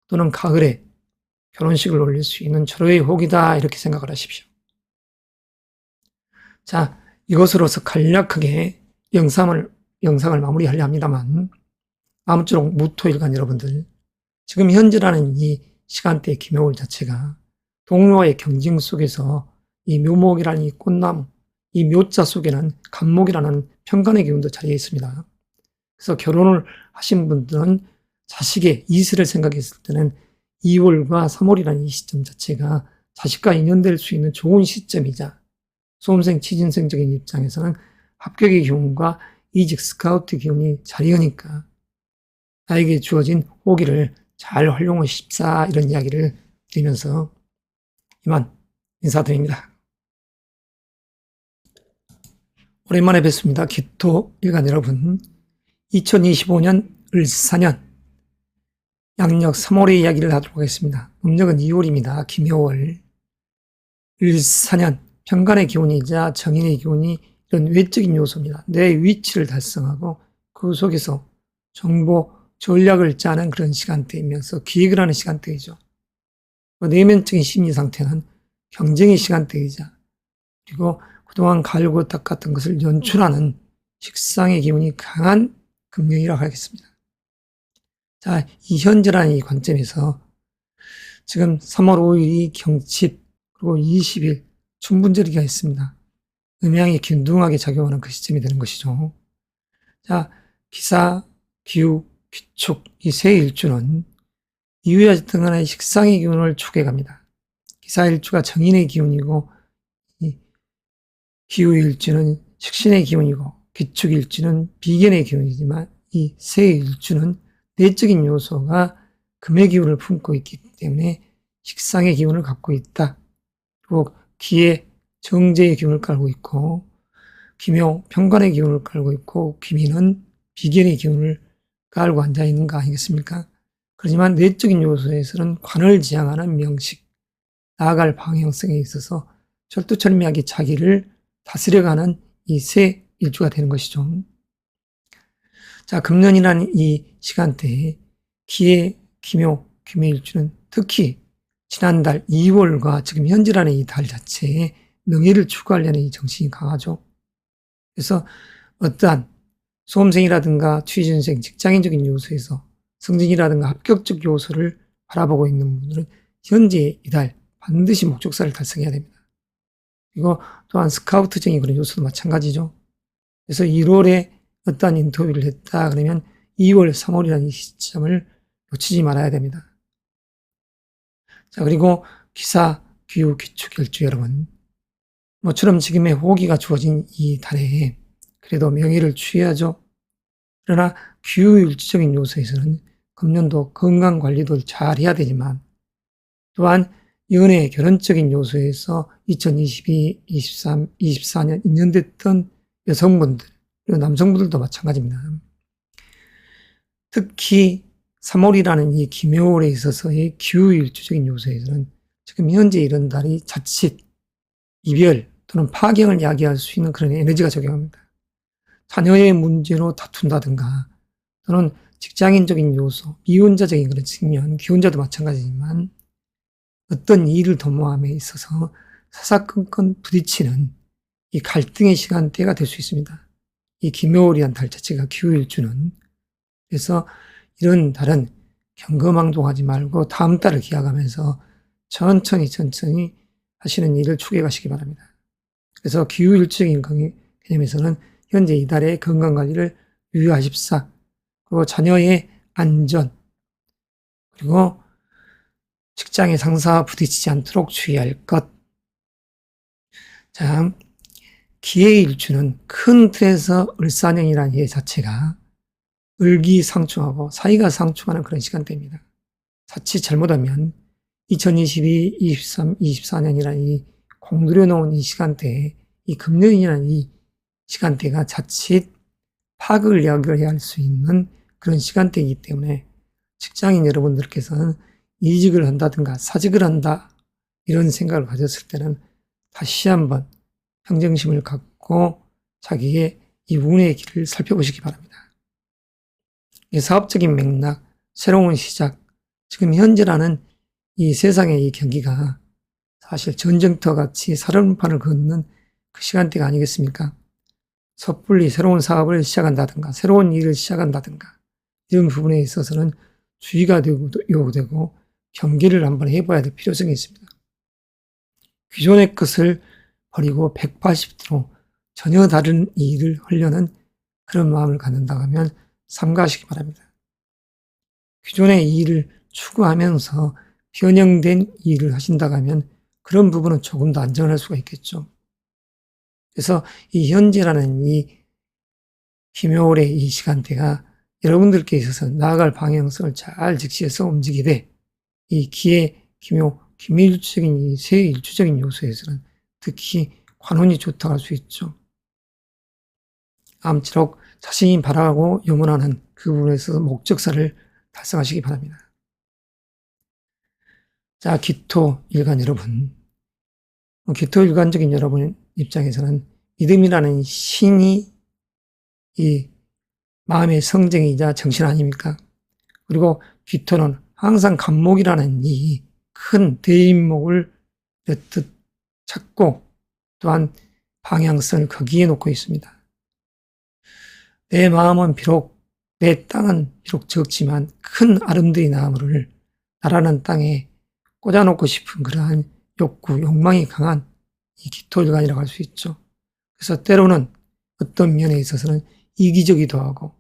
또는 가을에 결혼식을 올릴 수 있는 절호의 호기다, 이렇게 생각을 하십시오. 자, 이것으로서 간략하게 영상을 마무리하려 합니다만, 아무쪼록 무토일간 여러분들, 지금 현재라는 이 시간대의 기묘월 자체가 동료와의 경쟁 속에서 이 묘목이라는 이 꽃나무, 이 묘자 속에는 간목이라는 편간의 기운도 자리해 있습니다. 그래서 결혼을 하신 분들은 자식의 이슬을 생각했을 때는 2월과 3월이라는 이 시점 자체가 자식과 인연될 수 있는 좋은 시점이자, 수험생, 취준생적인 입장에서는 합격의 기운과 이직, 스카우트 기운이 자리하니까 나에게 주어진 호기를 잘 활용하십사, 이런 이야기를 드리면서 이만 인사드립니다. 오랜만에 뵙습니다. 기토 일간 여러분, 2025년 을사년 양력 3월의 이야기를 하도록 하겠습니다. 음력은 2월입니다. 김효월. 을사년 편간의 기운이자 정인의 기운이 이런 외적인 요소입니다. 내 위치를 달성하고 그 속에서 정보, 전략을 짜는 그런 시간대이면서 기획을 하는 시간대이죠. 내면적인 심리 상태는 경쟁의 시간대이자, 그리고 그동안 갈고 닦았던 것을 연출하는 식상의 기운이 강한 금요일이라고 하겠습니다. 자, 이 현재라는 이 관점에서 지금 3월 5일이 경칩, 그리고 20일 춘분절기가 있습니다. 음양이 균등하게 작용하는 그 시점이 되는 것이죠. 자, 기사, 기후, 기축 이 세 일주는 이유와 등간의 식상의 기운을 축해갑니다. 기사 일주가 정인의 기운이고 이 기후 일주는 식신의 기운이고 기축 일주는 비견의 기운이지만 이 세 일주는 내적인 요소가 금의 기운을 품고 있기 때문에 식상의 기운을 갖고 있다. 그리고 기의 정제의 기운을 깔고 있고 기묘 평관의 기운을 깔고 있고 기미는 비견의 기운을 깔고 앉아 있는 거 아니겠습니까? 그렇지만 내적인 요소에서는 관을 지향하는 명식, 나아갈 방향성에 있어서 철두철미하게 자기를 다스려가는 이 세 일주가 되는 것이죠. 자, 금년이라는 이 시간대에 기의 기묘, 기묘일주는 특히 지난달 2월과 지금 현재라는 이 달 자체에 명예를 추구하려는 이 정신이 강하죠. 그래서 어떠한 수험생이라든가 취준생, 직장인적인 요소에서 성진이라든가 합격적 요소를 바라보고 있는 분들은 현재 이달 반드시 목적사를 달성해야 됩니다. 그리고 또한 스카우트적인 그런 요소도 마찬가지죠. 그래서 1월에 어떠한 인터뷰를 했다 그러면 2월, 3월이라는 이 시점을 놓치지 말아야 됩니다. 자, 그리고 기사, 기후, 기축, 일주 여러분, 모처럼 지금의 호기가 주어진 이 달에 그래도 명예를 취해야죠. 그러나 기후일주적인 요소에서는 금년도 건강관리도 잘 해야 되지만 또한 연애, 결혼적인 요소에서 2022, 23, 24년 인연됐던 여성분들 그리고 남성분들도 마찬가지입니다. 특히 3월이라는 이 기묘월에 있어서의 기후일주적인 요소에서는 지금 현재 이런 달이 자칫 이별 또는 파경을 야기할 수 있는 그런 에너지가 적용합니다. 자녀의 문제로 다툰다든가 또는 직장인적인 요소, 미혼자적인 그런 측면, 기혼자도 마찬가지지만 어떤 일을 도모함에 있어서 사사건건 부딪히는 이 갈등의 시간대가 될 수 있습니다. 이 기묘월이란 달 자체가 기후일주는 그래서 이런 달은 경거망동하지 말고 다음 달을 기약하면서 천천히 하시는 일을 추구해 가시기 바랍니다. 그래서 기후일주적인 개념에서는 현재 이달의 건강관리를 유의하십사. 그리고 자녀의 안전, 그리고 직장의 상사와 부딪히지 않도록 주의할 것. 자, 기의 일주는 큰 틀에서 을사년이라는 해 자체가 을기상충하고 사이가 상충하는 그런 시간대입니다. 자칫 잘못하면 2022, 23, 24년이라는 이 공들여 놓은 이 시간대에 이 금년이라는 이 시간대가 자칫 파극을 야기해야 할 수 있는 그런 시간대이기 때문에 직장인 여러분들께서는 이직을 한다든가 사직을 한다 이런 생각을 가졌을 때는 다시 한번 평정심을 갖고 자기의 이 운의 길을 살펴보시기 바랍니다. 사업적인 맥락, 새로운 시작, 지금 현재라는 이 세상의 이 경기가 사실 전쟁터 같이 살얼음판을 걷는 그 시간대가 아니겠습니까? 섣불리 새로운 사업을 시작한다든가 새로운 일을 시작한다든가 이런 부분에 있어서는 주의가 요구되고 경계를 한번 해봐야 될 필요성이 있습니다. 기존의 것을 버리고 180도로 전혀 다른 일을 하려는 그런 마음을 갖는다고 하면 삼가하시기 바랍니다. 기존의 일을 추구하면서 변형된 일을 하신다고 하면 그런 부분은 조금 더 안전할 수가 있겠죠. 그래서 이 현재라는 이 기묘월의 이 시간대가 여러분들께 있어서 나아갈 방향성을 잘 직시해서 움직이되 이 기의 기묘, 기밀주적인 이 세 일주적인 요소에서는 특히 관운이 좋다고 할 수 있죠. 아무쪼록 자신이 바라고 염원하는 그 부분에 있어서 목적사를 달성하시기 바랍니다. 자, 기토 일간 여러분. 기토 일간적인 여러분 입장에서는 믿음이라는 신이 이 마음의 성정이자 정신 아닙니까? 그리고 기토는 항상 간목이라는 이 큰 대인목을 몇 찾고 또한 방향성을 거기에 놓고 있습니다. 내 마음은 비록, 내 땅은 비록 적지만 큰 아름드리 나무를 나라는 땅에 꽂아놓고 싶은 그러한 욕구, 욕망이 강한 이 기토일간이라고 할 수 있죠. 그래서 때로는 어떤 면에 있어서는 이기적이기도 하고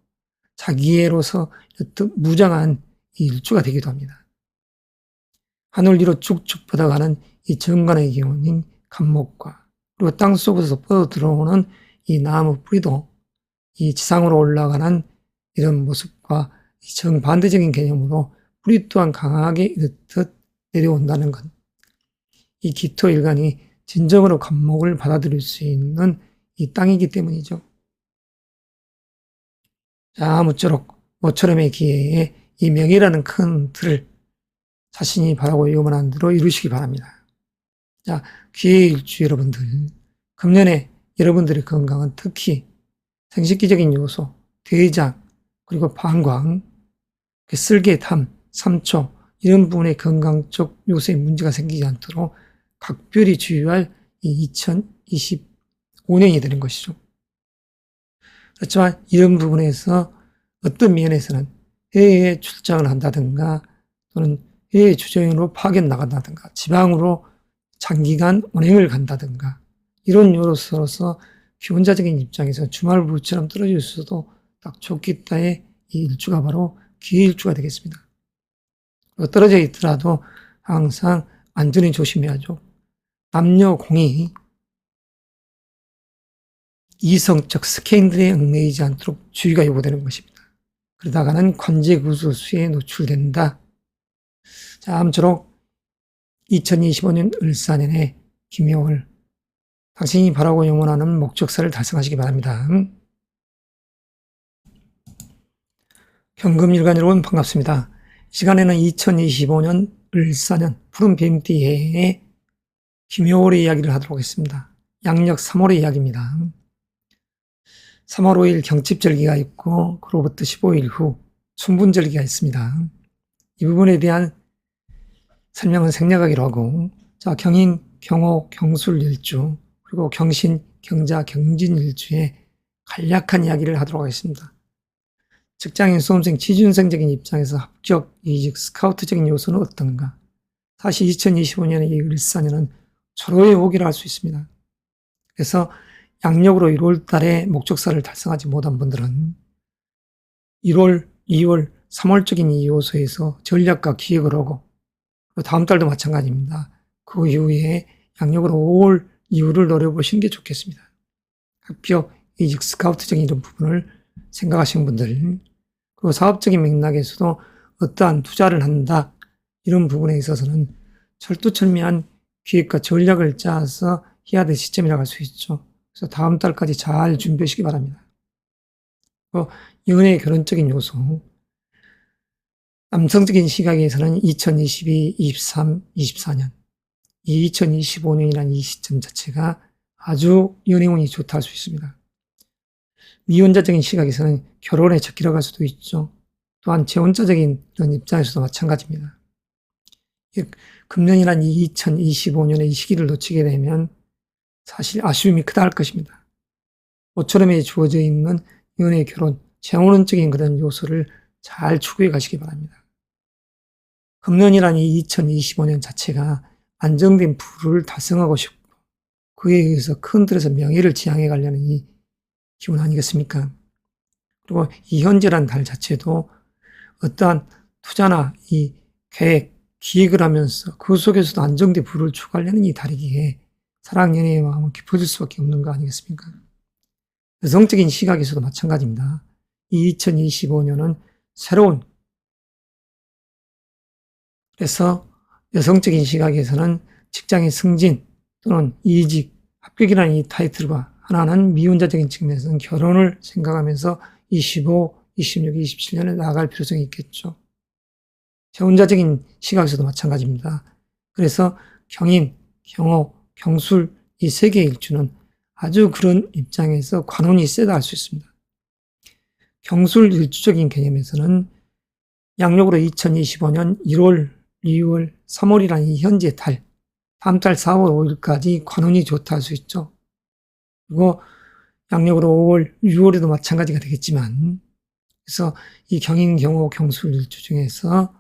자기애로서 어떤 무장한 이 일주가 되기도 합니다. 하늘 위로 쭉쭉 뻗어가는 이 정관의 기운인 간목과 그리고 땅 속에서 뻗어 들어오는 이 나무 뿌리도 이 지상으로 올라가는 이런 모습과 정반대적인 개념으로 뿌리 또한 강하게 이렇듯 내려온다는 것. 이 기토일간이 진정으로 간목을 받아들일 수 있는 이 땅이기 때문이죠. 자, 아무쪼록 모처럼의 기회에 이 명예라는 큰 틀을 자신이 바라고 요만한 대로 이루시기 바랍니다. 자, 기회일주 여러분들, 금년에 여러분들의 건강은 특히 생식기적인 요소, 대장, 그리고 방광, 쓸개탐, 삼초 이런 부분의 건강적 요소에 문제가 생기지 않도록 각별히 주의할 이 2025년이 되는 것이죠. 그렇지만 이런 부분에서 어떤 면에서는 해외에 출장을 한다든가 또는 해외 주재원으로 파견 나간다든가 지방으로 장기간 운행을 간다든가 이런 요소로서 기혼자적인 입장에서 주말불처럼 떨어질 수도 딱 좋겠다의 이 일주가 바로 기회일주가 되겠습니다. 떨어져 있더라도 항상 안전히 조심해야죠. 남녀 공이 이성적 스캔들에 얽매이지 않도록 주의가 요구되는 것입니다. 그러다가는 관제구술수에 노출된다. 자, 아무쪼록 2025년 을사년의 김효월, 당신이 바라고 영원하는 목적사를 달성하시기 바랍니다. 경금일간 여러분 반갑습니다. 이 시간에는 2025년 을사년 푸른 뱀띠해의 김효월의 이야기를 하도록 하겠습니다. 양력 3월의 이야기입니다. 3월 5일 경칩절기가 있고 그로부터 15일 후 춘분절기가 있습니다. 이 부분에 대한 설명은 생략하기로 하고, 자, 경인, 경호, 경술 일주 그리고 경신, 경자, 경진 일주의 간략한 이야기를 하도록 하겠습니다. 직장인, 수험생, 취준생적인 입장에서 합격, 이직, 스카우트적인 요소는 어떤가? 사실 2025년의 이 을사년은 초로의 오기를 할 수 있습니다. 그래서 양력으로 1월 달에 목적사를 달성하지 못한 분들은 1월, 2월, 3월적인 이 요소에서 전략과 기획을 하고 다음 달도 마찬가지입니다. 그 이후에 양력으로 5월 이후를 노려보시는 게 좋겠습니다. 합격, 이직, 스카우트적인 이런 부분을 생각하시는 분들, 그리고 사업적인 맥락에서도 어떠한 투자를 한다 이런 부분에 있어서는 철두철미한 기획과 전략을 짜서 해야 될 시점이라고 할 수 있죠. 그래서 다음 달까지 잘 준비하시기 바랍니다. 연애 결혼적인 요소, 남성적인 시각에서는 2022, 23, 24년, 이 2025년이라는 이 시점 자체가 아주 연애운이 좋다 할 수 있습니다. 미혼자적인 시각에서는 결혼에 적기로 갈 수도 있죠. 또한 재혼자적인 이런 입장에서도 마찬가지입니다. 금년이란 이 2025년의 이 시기를 놓치게 되면 사실 아쉬움이 크다 할 것입니다. 모처럼에 주어져 있는 연애, 결혼, 재혼운적인 그런 요소를 잘 추구해 가시기 바랍니다. 금년이란 이 2025년 자체가 안정된 부를 달성하고 싶고 그에 의해서 큰 틀에서 명예를 지향해 가려는 이 기운 아니겠습니까? 그리고 이 현재란 달 자체도 어떠한 투자나 이 계획, 기획을 하면서 그 속에서도 안정된 부를 추구하려는 이 달이기에 사랑, 연애의 마음은 깊어질 수밖에 없는 거 아니겠습니까? 여성적인 시각에서도 마찬가지입니다. 이 2025년은 새로운, 그래서 여성적인 시각에서는 직장의 승진 또는 이직, 합격이라는 이 타이틀과 하나는 미혼자적인 측면에서는 결혼을 생각하면서 25, 26, 27년에 나아갈 필요성이 있겠죠. 재혼자적인 시각에서도 마찬가지입니다. 그래서 경인, 경호, 경술 이 세 개의 일주는 아주 그런 입장에서 관운이 세다 할 수 있습니다. 경술 일주적인 개념에서는 양력으로 2025년 1월, 2월, 3월이라는 이 현재 달, 다음 달 4월 5일까지 관운이 좋다 할 수 있죠. 그리고 양력으로 5월, 6월에도 마찬가지가 되겠지만, 그래서 이 경인, 경호, 경술 일주 중에서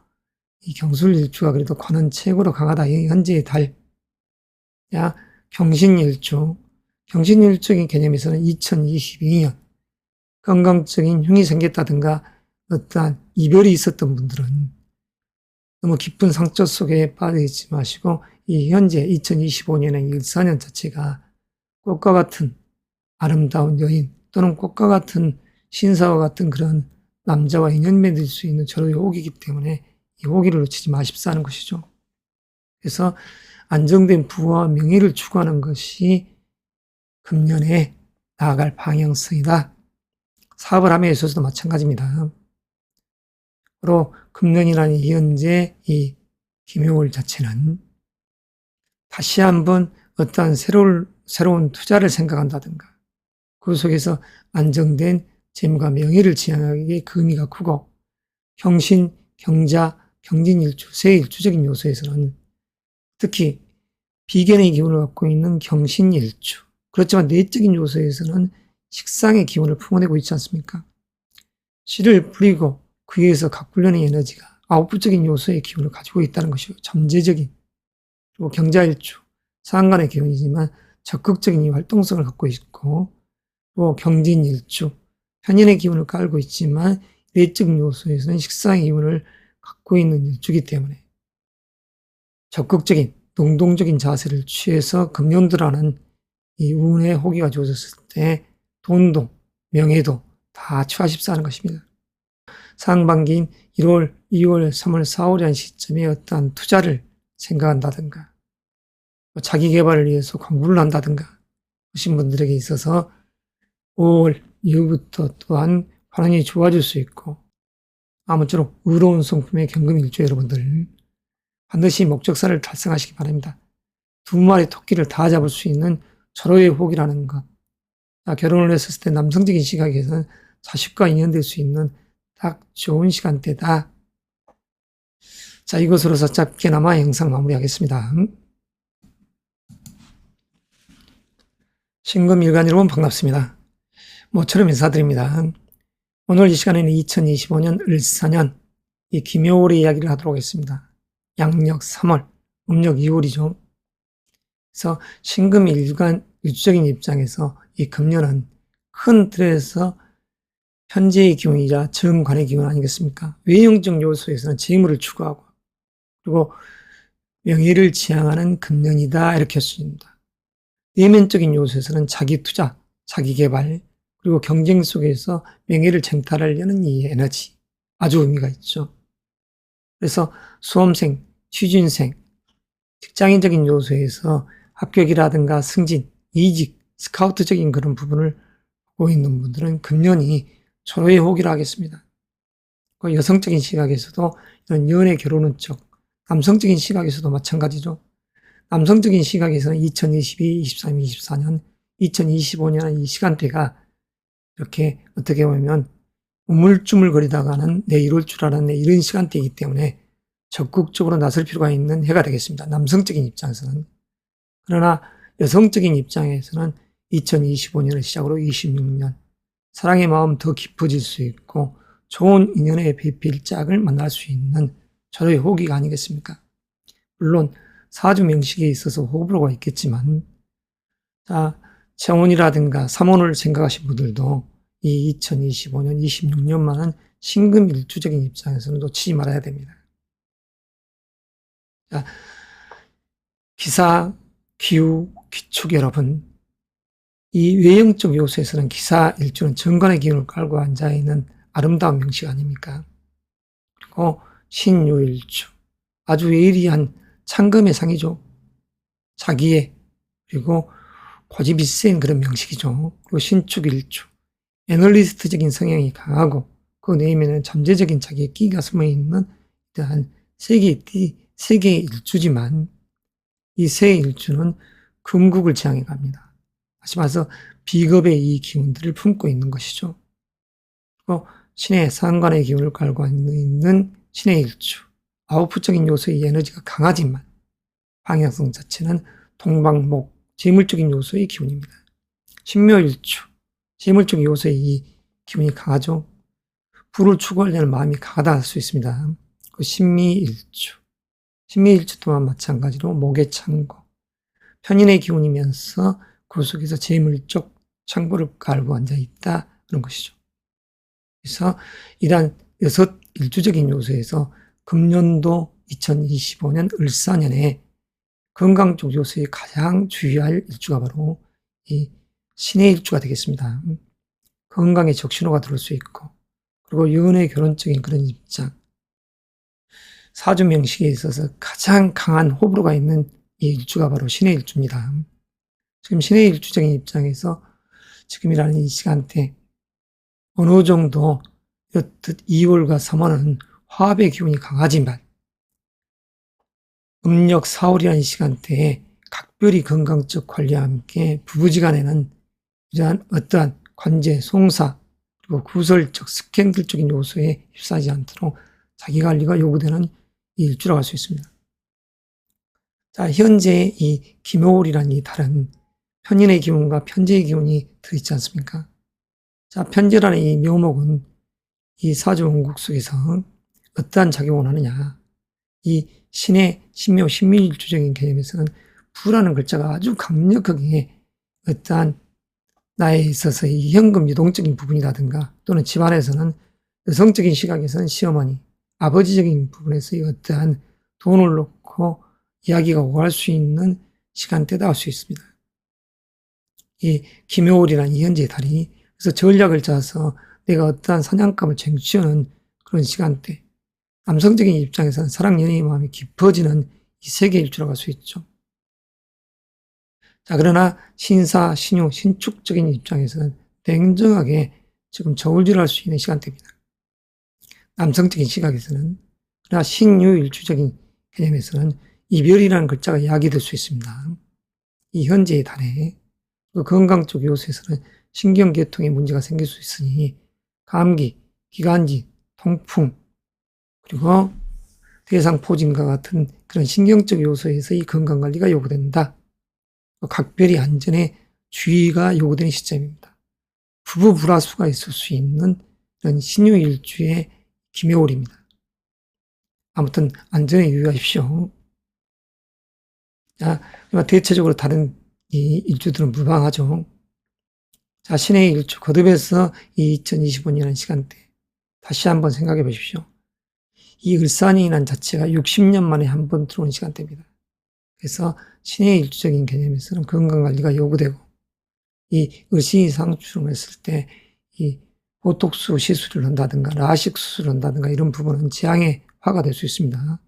이 경술 일주가 그래도 관운 최고로 강하다. 이 현재의 달, 경신 일주, 경신일적인 개념에서는 2022년 건강적인 흉이 생겼다든가 어떠한 이별이 있었던 분들은 너무 깊은 상처 속에 빠져있지 마시고 이 현재 2025년의 일사년 자체가 꽃과 같은 아름다운 여인 또는 꽃과 같은 신사와 같은 그런 남자와 인연 맺을 수 있는 절호의 호기이기 때문에 이 호기를 놓치지 마십사는 것이죠. 그래서 안정된 부와 명예를 추구하는 것이 금년에 나아갈 방향성이다. 사업을 함에 있어서도 마찬가지입니다. 바로 금년이라는 현재 이 김효월 자체는 다시 한번 어떠한 새로운 투자를 생각한다든가 그 속에서 안정된 재물과 명예를 지향하기에 그 의미가 크고 경신, 경자, 경진일주, 세일주적인 요소에서는 특히 비견의 기운을 갖고 있는 경신일주 그렇지만 내적인 요소에서는 식상의 기운을 품어내고 있지 않습니까? 씨를 뿌리고 그에서 가꾸려는 에너지가 아웃풋적인 요소의 기운을 가지고 있다는 것이고 잠재적인 그리고 경자일주 상간의 기운이지만 적극적인 이 활동성을 갖고 있고 또 경진일주 편인의 기운을 깔고 있지만 내적 요소에서는 식상의 기운을 갖고 있는 일주이기 때문에 적극적인 능동적인 자세를 취해서 금년도라는 이 운의 호기가 주어졌을 때 돈도 명예도 다 취하십사하는 것입니다. 상반기인 1월, 2월, 3월, 4월이라는 시점에 어떠한 투자를 생각한다든가 자기 개발을 위해서 공부를 한다든가 하신 분들에게 있어서 5월 이후부터 또한 환경이 좋아질 수 있고 아무쪼록 의로운 성품의 경금일주 여러분들 반드시 목적사를 달성하시기 바랍니다. 두 마리 토끼를 다 잡을 수 있는 절호의 호기라는 것. 결혼을 했을 때 남성적인 시각에서는 자식과 인연될 수 있는 딱 좋은 시간대다. 자, 이것으로서 짧게나마 영상 마무리하겠습니다. 신금일간 여러분 반갑습니다. 모처럼 인사드립니다. 오늘 이 시간에는 2025년 을사년 이 김효월의 이야기를 하도록 하겠습니다. 양력 3월, 음력 2월이죠. 그래서 신금일간 일주적인 입장에서 이 금년은 큰 틀에서 현재의 기운이자 정관의 기운 아니겠습니까? 외형적 요소에서는 재물을 추구하고 그리고 명예를 지향하는 금년이다 이렇게 할 수 있습니다. 내면적인 요소에서는 자기 투자, 자기 개발 그리고 경쟁 속에서 명예를 쟁탈하려는 이 에너지 아주 의미가 있죠. 그래서 수험생, 취준생, 직장인적인 요소에서 합격이라든가 승진, 이직, 스카우트적인 그런 부분을 보고 있는 분들은 금년이 절호의 호기를 하겠습니다. 여성적인 시각에서도 이런 연애, 결혼은 쪽, 남성적인 시각에서도 마찬가지죠. 남성적인 시각에서는 2022, 23, 24년, 2025년 이 시간대가 이렇게 어떻게 보면 우물쭈물거리다가는 내 이럴 줄 알았네 이런 시간대이기 때문에 적극적으로 나설 필요가 있는 해가 되겠습니다. 남성적인 입장에서는. 그러나 여성적인 입장에서는 2025년을 시작으로 26년 사랑의 마음 더 깊어질 수 있고 좋은 인연의 배필짝을 만날 수 있는 절호의 호기가 아니겠습니까? 물론 사주 명식에 있어서 호불호가 있겠지만 자, 정혼이라든가 삼혼을 생각하신 분들도 이 2025년, 26년만은 신금 일주적인 입장에서는 놓치지 말아야 됩니다. 자, 기사, 기후, 기축 여러분, 이 외형적 요소에서는 기사 일주는 정관의 기운을 깔고 앉아있는 아름다운 명식 아닙니까? 그리고 신유일주, 아주 예리한 창금의 상이죠. 자기의 그리고 고집이 센 그런 명식이죠. 그리고 신축일주, 애널리스트적인 성향이 강하고 그 내면에는 잠재적인 자기의 끼가 숨어있는 이러한 세계의 일주지만 이 세 일주는 금국을 지향해 갑니다. 다시 말해서 비겁의 이 기운들을 품고 있는 것이죠. 그리고 신의 상관의 기운을 깔고 있는 신의 일주, 아웃풋적인 요소의 에너지가 강하지만 방향성 자체는 동방목, 재물적인 요소의 기운입니다. 신묘일주, 재물적 요소의 이 기운이 강하죠. 부를 추구하려는 마음이 강하다 할 수 있습니다. 그 신미일주, 신미일주 또한 마찬가지로 목의 창고, 편인의 기운이면서 그 속에서 제1쪽 창고를 깔고 앉아있다 하는 것이죠. 그래서 이러한 6 일주적인 요소에서 금년도 2025년 을사년에 건강 쪽 요소에 가장 주의할 일주가 바로 이 신의 일주가 되겠습니다. 건강에 적신호가 들어올 수 있고, 그리고 연애 결혼적인 그런 입장, 사주 명식에 있어서 가장 강한 호불호가 있는 이 일주가 바로 신의 일주입니다. 지금 신의 일주적인 입장에서 지금이라는 이 시간대 어느 정도 이렇듯 2월과 3월은 화합의 기운이 강하지만 음력 4월이라는 시간대에 각별히 건강적 관리와 함께 부부지간에는 이러한 어떠한 관제, 송사, 그리고 구설적 스캔들적인 요소에 휩싸이지 않도록 자기관리가 요구되는 이 일주라고 할 수 있습니다. 자, 현재 이 김오월이라는 이 달은 편인의 기운과 편재의 기운이 들어있지 않습니까? 자, 편재라는 이 묘목은 이 사주 원국 속에서 어떠한 작용을 하느냐. 이 신의 신묘, 신밀일주적인 개념에서는 부라는 글자가 아주 강력하게 어떠한 나에 있어서 이 현금 유동적인 부분이라든가 또는 집안에서는 여성적인 시각에서는 시어머니, 아버지적인 부분에서 어떠한 돈을 놓고 이야기가 오갈 수 있는 시간대다 할 수 있습니다. 이 김효월이라는 이 현재의 달이 그래서 전략을 짜서 내가 어떠한 사냥감을 쟁취하는 그런 시간대, 남성적인 입장에서는 사랑 연애의 마음이 깊어지는 이 세계 일주라고 할 수 있죠. 자, 그러나 신사, 신유, 신축적인 입장에서는 냉정하게 지금 저울질할 수 있는 시간대입니다. 남성적인 시각에서는, 그러나 신유 일주적인 개념에서는 이별이라는 글자가 야기될 수 있습니다. 이 현재의 달에 그 건강 쪽 요소에서는 신경계통에 문제가 생길 수 있으니 감기, 기관지, 통풍, 그리고 대상포진과 같은 그런 신경적 요소에서 이 건강관리가 요구된다. 각별히 안전에 주의가 요구되는 시점입니다. 부부 불화수가 있을 수 있는 이런 신유일주의 김효월입니다. 아무튼 안전에 유의하십시오. 자, 대체적으로 다른 이 일주들은 무방하죠. 자, 신의 일주 거듭해서 이 2025년 시간대 다시 한번 생각해 보십시오. 이 을사년이라는 자체가 60년 만에 한 번 들어온 시간대입니다. 그래서 신의 일주적인 개념에서는 건강관리가 요구되고, 이 을신이 상충을 했을 때 이 보톡스 시술을 한다든가 라식 수술을 한다든가 이런 부분은 재앙의 화가 될 수 있습니다.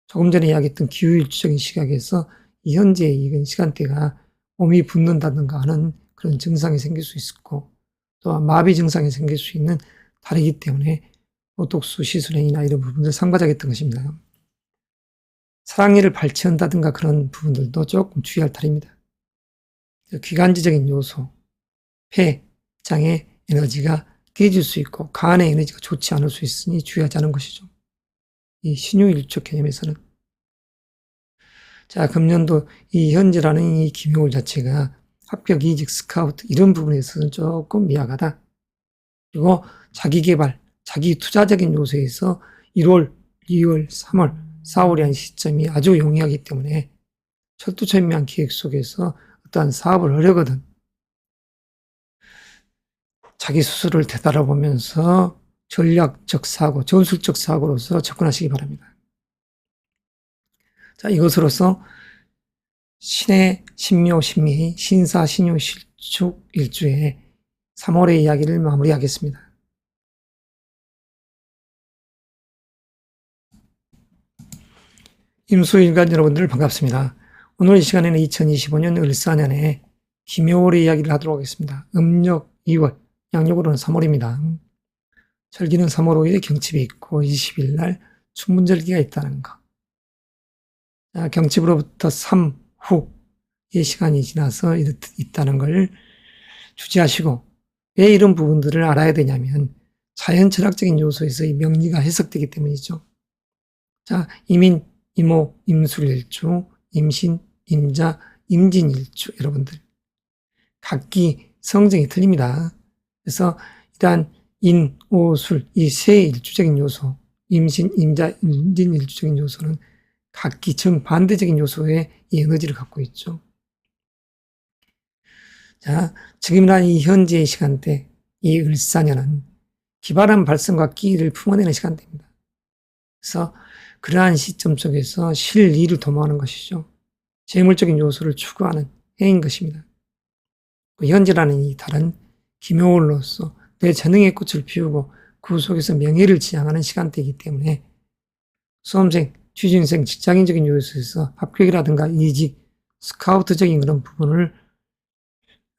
조금 전에 이야기했던 기후일주적인 시각에서 이 현재의 이 시간대가 몸이 붓는다든가 하는 그런 증상이 생길 수 있고, 또한 마비 증상이 생길 수 있는 달이기 때문에 보톡스 시술행위나 이런 부분들 삼가자겠던 것입니다. 사랑니를 발치한다든가 그런 부분들도 조금 주의할 달입니다. 기관지적인 요소, 폐장의 에너지가 깨질 수 있고 간의 에너지가 좋지 않을 수 있으니 주의하자는 것이죠. 이 신유일주 개념에서는. 자, 금년도 이 현재라는 이 김효월 자체가 합격, 이직, 스카우트 이런 부분에서는 조금 미약하다. 그리고 자기개발, 자기 투자적인 요소에서 1월, 2월, 3월, 4월이라는 시점이 아주 용이하기 때문에 철두철미한 기획 속에서 어떠한 사업을 하려거든 자기 스스로를 되돌아보면서 전략적 사고, 전술적 사고로서 접근하시기 바랍니다. 자, 이것으로서 신의 신묘, 신미, 신사, 신유, 실축 일주의 3월의 이야기를 마무리하겠습니다. 임수일간 여러분들 반갑습니다. 오늘 이 시간에는 2025년 을사년에 김효월의 이야기를 하도록 하겠습니다. 음력 2월, 양력으로는 3월입니다. 절기는 3월 5일에 경칩이 있고 20일 날 충문절기가 있다는 것. 경칩으로부터 3후의 시간이 지나서 있다는 걸 주지하시고, 왜 이런 부분들을 알아야 되냐면 자연 철학적인 요소에서 이 명리가 해석되기 때문이죠. 자, 이민, 이모, 임술일주, 임신, 임자, 임진일주 여러분들 각기 성정이 틀립니다. 그래서 일단 인, 오, 술 이 세 일주적인 요소, 임신, 임자, 임진일주적인 요소는 각기 정반대적인 요소의 이 에너지를 갖고 있죠. 자, 지금이나 이 현재의 시간대, 이 을사년은 기발한 발성과 끼를 품어내는 시간대입니다. 그래서 그러한 시점 속에서 실리를 도모하는 것이죠. 재물적인 요소를 추구하는 해인 것입니다. 현재라는 이 달은 기묘월로서 내 재능의 꽃을 피우고 그 속에서 명예를 지향하는 시간대이기 때문에 수험생, 취준생, 직장인적인 요소에서 합격이라든가 이직, 스카우트적인 그런 부분을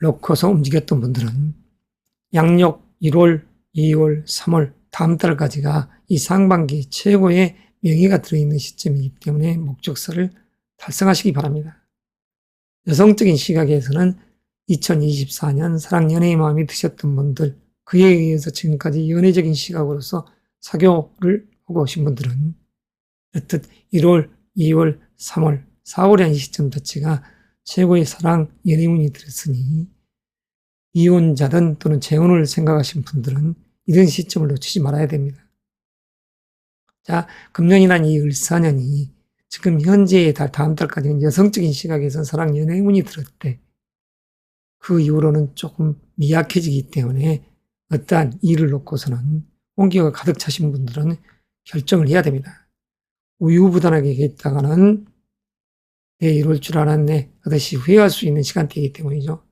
놓고서 움직였던 분들은 양력 1월, 2월, 3월 다음 달까지가 이 상반기 최고의 명예가 들어있는 시점이기 때문에 목적서를 달성하시기 바랍니다. 여성적인 시각에서는 2024년 사랑 연애의 마음이 드셨던 분들, 그에 의해서 지금까지 연애적인 시각으로서 사교를 하고 오신 분들은 어떻 1월, 2월, 3월, 4월의 시점 자체가 최고의 사랑 연애운이 들었으니 이혼자든 또는 재혼을 생각하신 분들은 이런 시점을 놓치지 말아야 됩니다. 자, 금년이란 이 을사년이 지금 현재의 달, 다음 달까지는 여성적인 시각에서 사랑 연애운이 들었대. 그 이후로는 조금 미약해지기 때문에 어떠한 일을 놓고서는 홍기가 가득 차신 분들은 결정을 해야 됩니다. 우유부단하게 했다가는 내 이럴 줄 알았네 하듯이 후회할 수 있는 시간대이기 때문이죠.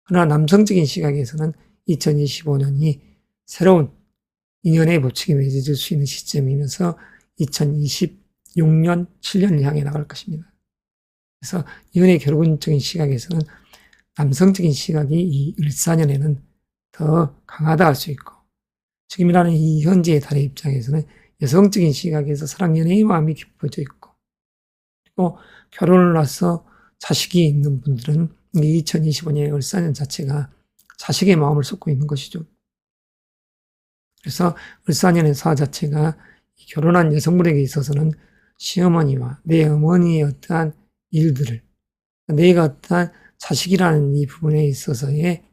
그러나 남성적인 시각에서는 2025년이 새로운 인연의 보칙이 맺어질 수 있는 시점이면서 2026년, 7년을 향해 나갈 것입니다. 그래서 연애 결혼적인 시각에서는 남성적인 시각이 이 을사년에는 더 강하다 할 수 있고, 지금이라는 이 현재의 달의 입장에서는 여성적인 시각에서 사랑 연애의 마음이 깊어져 있고, 그리고 결혼을 해서 자식이 있는 분들은 이 2025년의 을사년 자체가 자식의 마음을 쏟고 있는 것이죠. 그래서 을사년의 사 자체가 결혼한 여성분에게 있어서는 시어머니와 내 어머니의 어떠한 일들을, 내가 어떠한 자식이라는 이 부분에 있어서의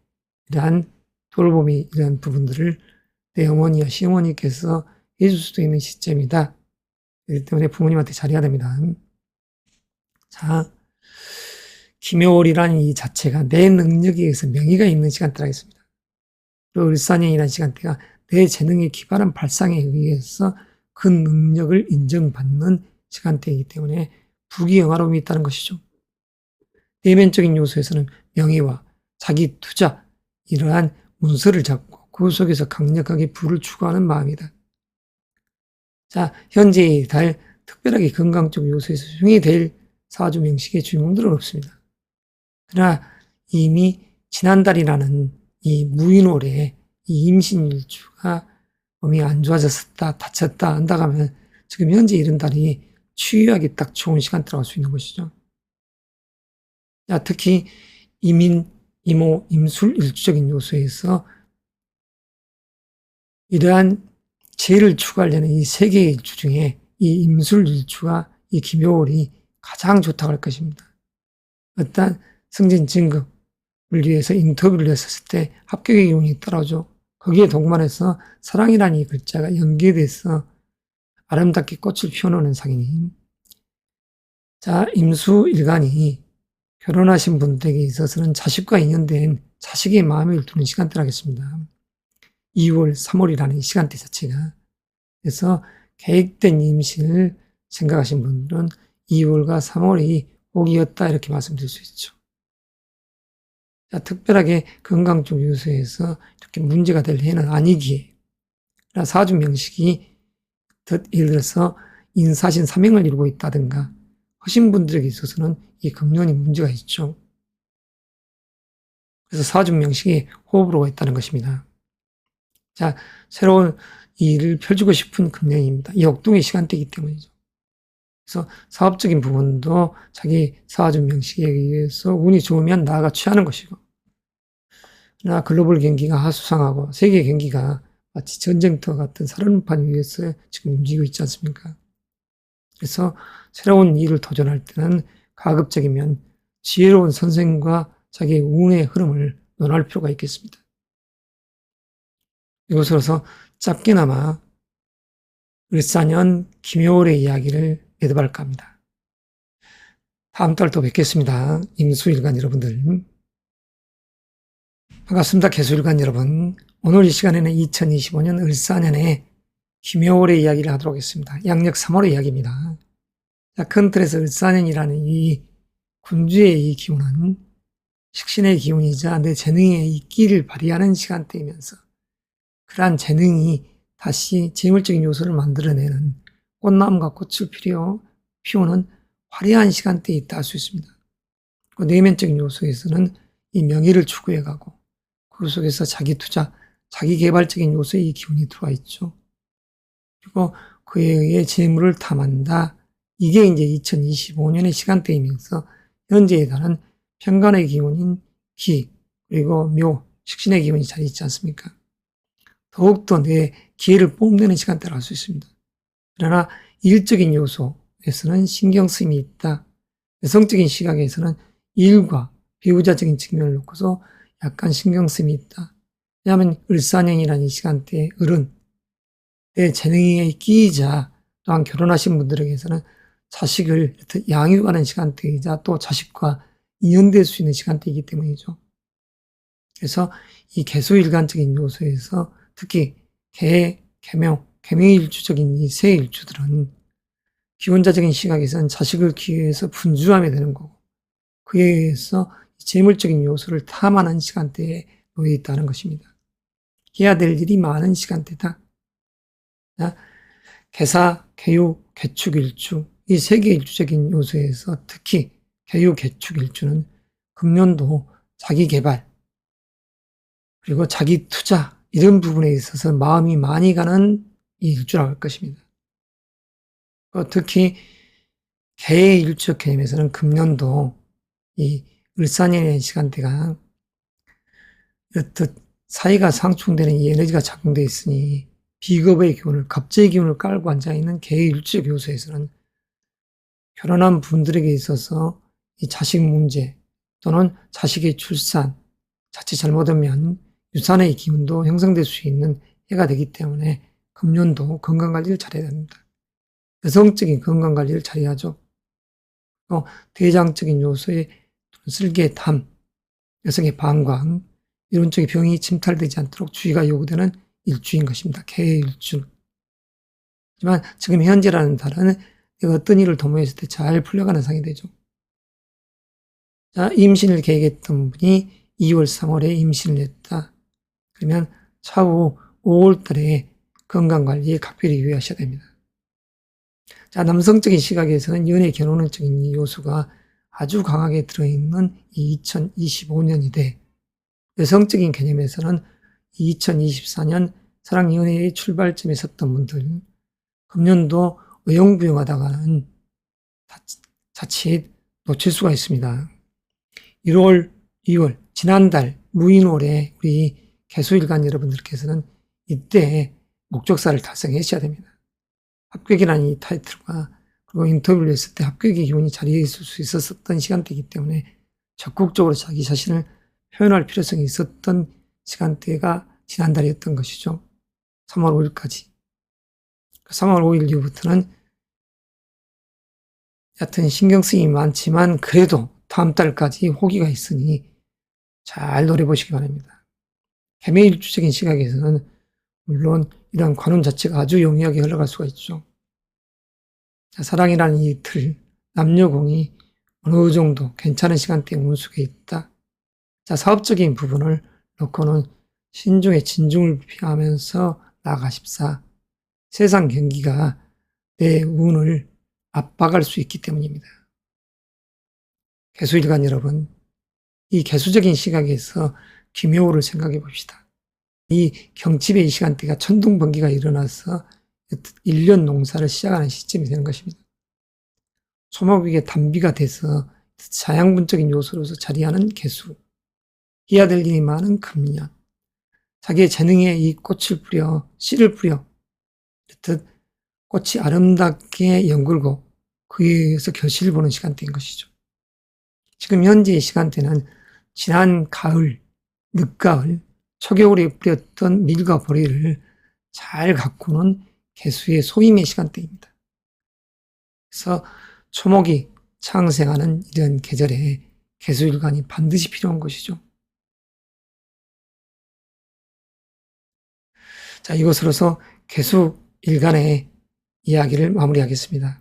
이러한 돌봄이, 이러한 부분들을 내 어머니와 시어머니께서 해줄 수도 있는 시점이다. 그렇기 때문에 부모님한테 잘해야 됩니다. 자, 기묘월이라는 이 자체가 내 능력에 의해서 명예가 있는 시간대라 했습니다. 그리고 을사년이라는 시간대가 내 재능의 기발한 발상에 의해서 그 능력을 인정받는 시간대이기 때문에 부귀영화로움이 있다는 것이죠. 내면적인 요소에서는 명예와 자기 투자, 이러한 문서를 잡고 그 속에서 강력하게 부를 추구하는 마음이다. 자, 현재의 달, 특별하게 건강적 요소에서 흉이 사주 명식의 주인공들은 없습니다. 그러나 이미 지난달이라는 이 무인월에 이 임신일주가 몸이 안 좋아졌다, 다쳤다 한다고 하면 지금 현재 이런 달이 치유하기 딱 좋은 시간대라고 할 수 있는 것이죠. 자, 특히 이민, 이모, 임술 일주적인 요소에서 이러한 재를 추구하려는 이 세 개의 일주 중에 이 임술 일주가 이 기묘월이 가장 좋다고 할 것입니다. 어떤 승진 진급을 위해서 인터뷰를 했었을 때 합격의 기운이 따라오죠. 거기에 동반해서 사랑이라는 이 글자가 연계돼서 아름답게 꽃을 피워놓는 상이니, 자, 임수일간이 결혼하신 분들에게 있어서는 자식과 인연된 자식의 마음을 두는 시간대라겠습니다. 2월, 3월이라는 이 시간대 자체가. 그래서 계획된 임신을 생각하신 분들은 2월과 3월이 복이었다 이렇게 말씀드릴 수 있죠. 자, 특별하게 건강 쪽 요소에서 이렇게 문제가 될 해는 아니기에 사주 명식이 예를 들어서 인사신 사명을 이루고 있다든가 하신 분들에게 있어서는 이 금년이 문제가 있죠. 그래서 사주 명식이 호흡으로가 있다는 것입니다. 자, 새로운 일을 펼치고 싶은 금년입니다. 이 역동의 시간대이기 때문이죠. 그래서 사업적인 부분도 자기 사주 명식에 의해서 운이 좋으면 나아가 취하는 것이고, 그러나 글로벌 경기가 하수상하고 세계 경기가 마치 전쟁터 같은 살얼음판 위에서 지금 움직이고 있지 않습니까? 그래서 새로운 일을 도전할 때는 가급적이면 지혜로운 선생과 자기의 운의 흐름을 논할 필요가 있겠습니다. 이것으로서 짧게나마 을사년 기묘월의 이야기를 매듭할까 합니다. 다음 달 또 뵙겠습니다. 임수일간 여러분들. 반갑습니다. 개수일관 여러분. 오늘 이 시간에는 2025년 을사년의 김여월의 이야기를 하도록 하겠습니다. 양력 3월의 이야기입니다. 자, 큰 틀에서 을사년이라는 이 군주의 이 기운은 식신의 기운이자 내 재능의 이끼를 발휘하는 시간대이면서 그러한 재능이 다시 재물적인 요소를 만들어내는 꽃나무가 꽃을 피우는 화려한 시간대에 있다 할 수 있습니다. 그 내면적인 요소에서는 이 명예를 추구해가고 그 속에서 자기 투자, 자기 개발적인 요소의 이 기운이 들어와 있죠. 그리고 그에 의해 재물을 탐한다. 이게 이제 2025년의 시간대이면서 현재에 달한 편관의 기운인 기, 그리고 묘, 식신의 기운이 자리 있지 않습니까? 더욱더 내 기회를 뽐내는 시간대를 할 수 있습니다. 그러나 일적인 요소에서는 신경 쓰임이 있다. 여성적인 시각에서는 일과 배우자적인 측면을 놓고서 약간 신경 쓰임이 있다. 왜냐하면 을사년이라는 이 시간대에 을은 내 재능에 끼이자 또한 결혼하신 분들에게서는 자식을 양육하는 시간대이자 또 자식과 인연될 수 있는 시간대이기 때문이죠. 그래서 이 개수일간적인 요소에서 특히 개, 개명, 개명일주적인 이 세 일주들은 기혼자적인 시각에서는 자식을 기회해서 분주하게 되는 거고 그에 의해서 재물적인 요소를 탐하는 시간대에 놓여 있다는 것입니다. 해야 될 일이 많은 시간대다. 개사, 개유, 개축, 일주 이 세 개의 일주적인 요소에서 특히 개유, 개축, 일주는 금년도 자기 개발 그리고 자기 투자 이런 부분에 있어서 마음이 많이 가는 이 일주라고 할 것입니다. 특히 개의 일주적 개념에서는 금년도 이 을사년의 시간대가 사이가 상충되는 이 에너지가 작용되어 있으니 비겁의 기운을, 갑제의 기운을 깔고 앉아있는 개의 일주적 요소에서는 결혼한 분들에게 있어서 이 자식 문제 또는 자식의 출산, 자칫 잘못하면 유산의 기운도 형성될 수 있는 해가 되기 때문에 금년도 건강관리를 잘해야 됩니다. 여성적인 건강관리를 잘해야죠. 대장적인 요소의 슬개, 담, 여성의 방광, 이런 쪽의 병이 침탈되지 않도록 주의가 요구되는 일주인 것입니다. 개의 일주. 하지만 지금 현재라는 달은 내가 어떤 일을 도모했을 때 잘 풀려가는 상이 되죠. 자, 임신을 계획했던 분이 2월, 3월에 임신을 했다. 그러면 차후 5월 달에 건강관리에 각별히 유의하셔야 됩니다. 자, 남성적인 시각에서는 연애 결혼적인 요소가 아주 강하게 들어있는 2025년인데 여성적인 개념에서는 2024년 사랑 연애의 출발점에 섰던 분들 금년도 의용부용하다가는 자칫 놓칠 수가 있습니다. 1월, 2월 지난달 무인월에 우리 개수일간 여러분들께서는 이때 목적사를 달성하셔야 됩니다. 합격이라는 이 타이틀과 그리고 인터뷰를 했을 때 합격의 기운이 자리에 있을 수 있었던 시간대이기 때문에 적극적으로 자기 자신을 표현할 필요성이 있었던 시간대가 지난달이었던 것이죠. 3월 5일까지. 3월 5일 이후부터는 여하튼 신경 쓰임이 많지만 그래도 다음 달까지 호기가 있으니 잘 노려보시기 바랍니다. 개매일주적인 시각에서는 물론 이런 관운 자체가 아주 용이하게 흘러갈 수가 있죠. 자, 사랑이라는 이 틀, 남녀공이 어느 정도 괜찮은 시간대에 운속에 있다. 자, 사업적인 부분을 놓고는 신중에 진중을 피하면서 나아가십사. 세상 경기가 내 운을 압박할 수 있기 때문입니다. 개수일간 여러분, 이 개수적인 시각에서 기묘를 생각해 봅시다. 이 경칩의 이 시간대가 천둥번개가 일어나서 1년 농사를 시작하는 시점이 되는 것입니다. 소목에게 단비가 돼서 자양분적인 요소로서 자리하는 개수, 해야 될 일이 많은 금년, 자기의 재능에 이 꽃을 뿌려, 씨를 뿌려, 이렇듯 꽃이 아름답게 연글고 그에 의해서 결실을 보는 시간대인 것이죠. 지금 현재의 시간대는 지난 가을, 늦가을, 초겨울에 뿌렸던 밀과 보리를 잘 가꾸는 개수의 소임의 시간대입니다. 그래서 초목이 창생하는 이런 계절에 개수일관이 반드시 필요한 것이죠. 자, 이것으로서 개수 일간의 이야기를 마무리하겠습니다.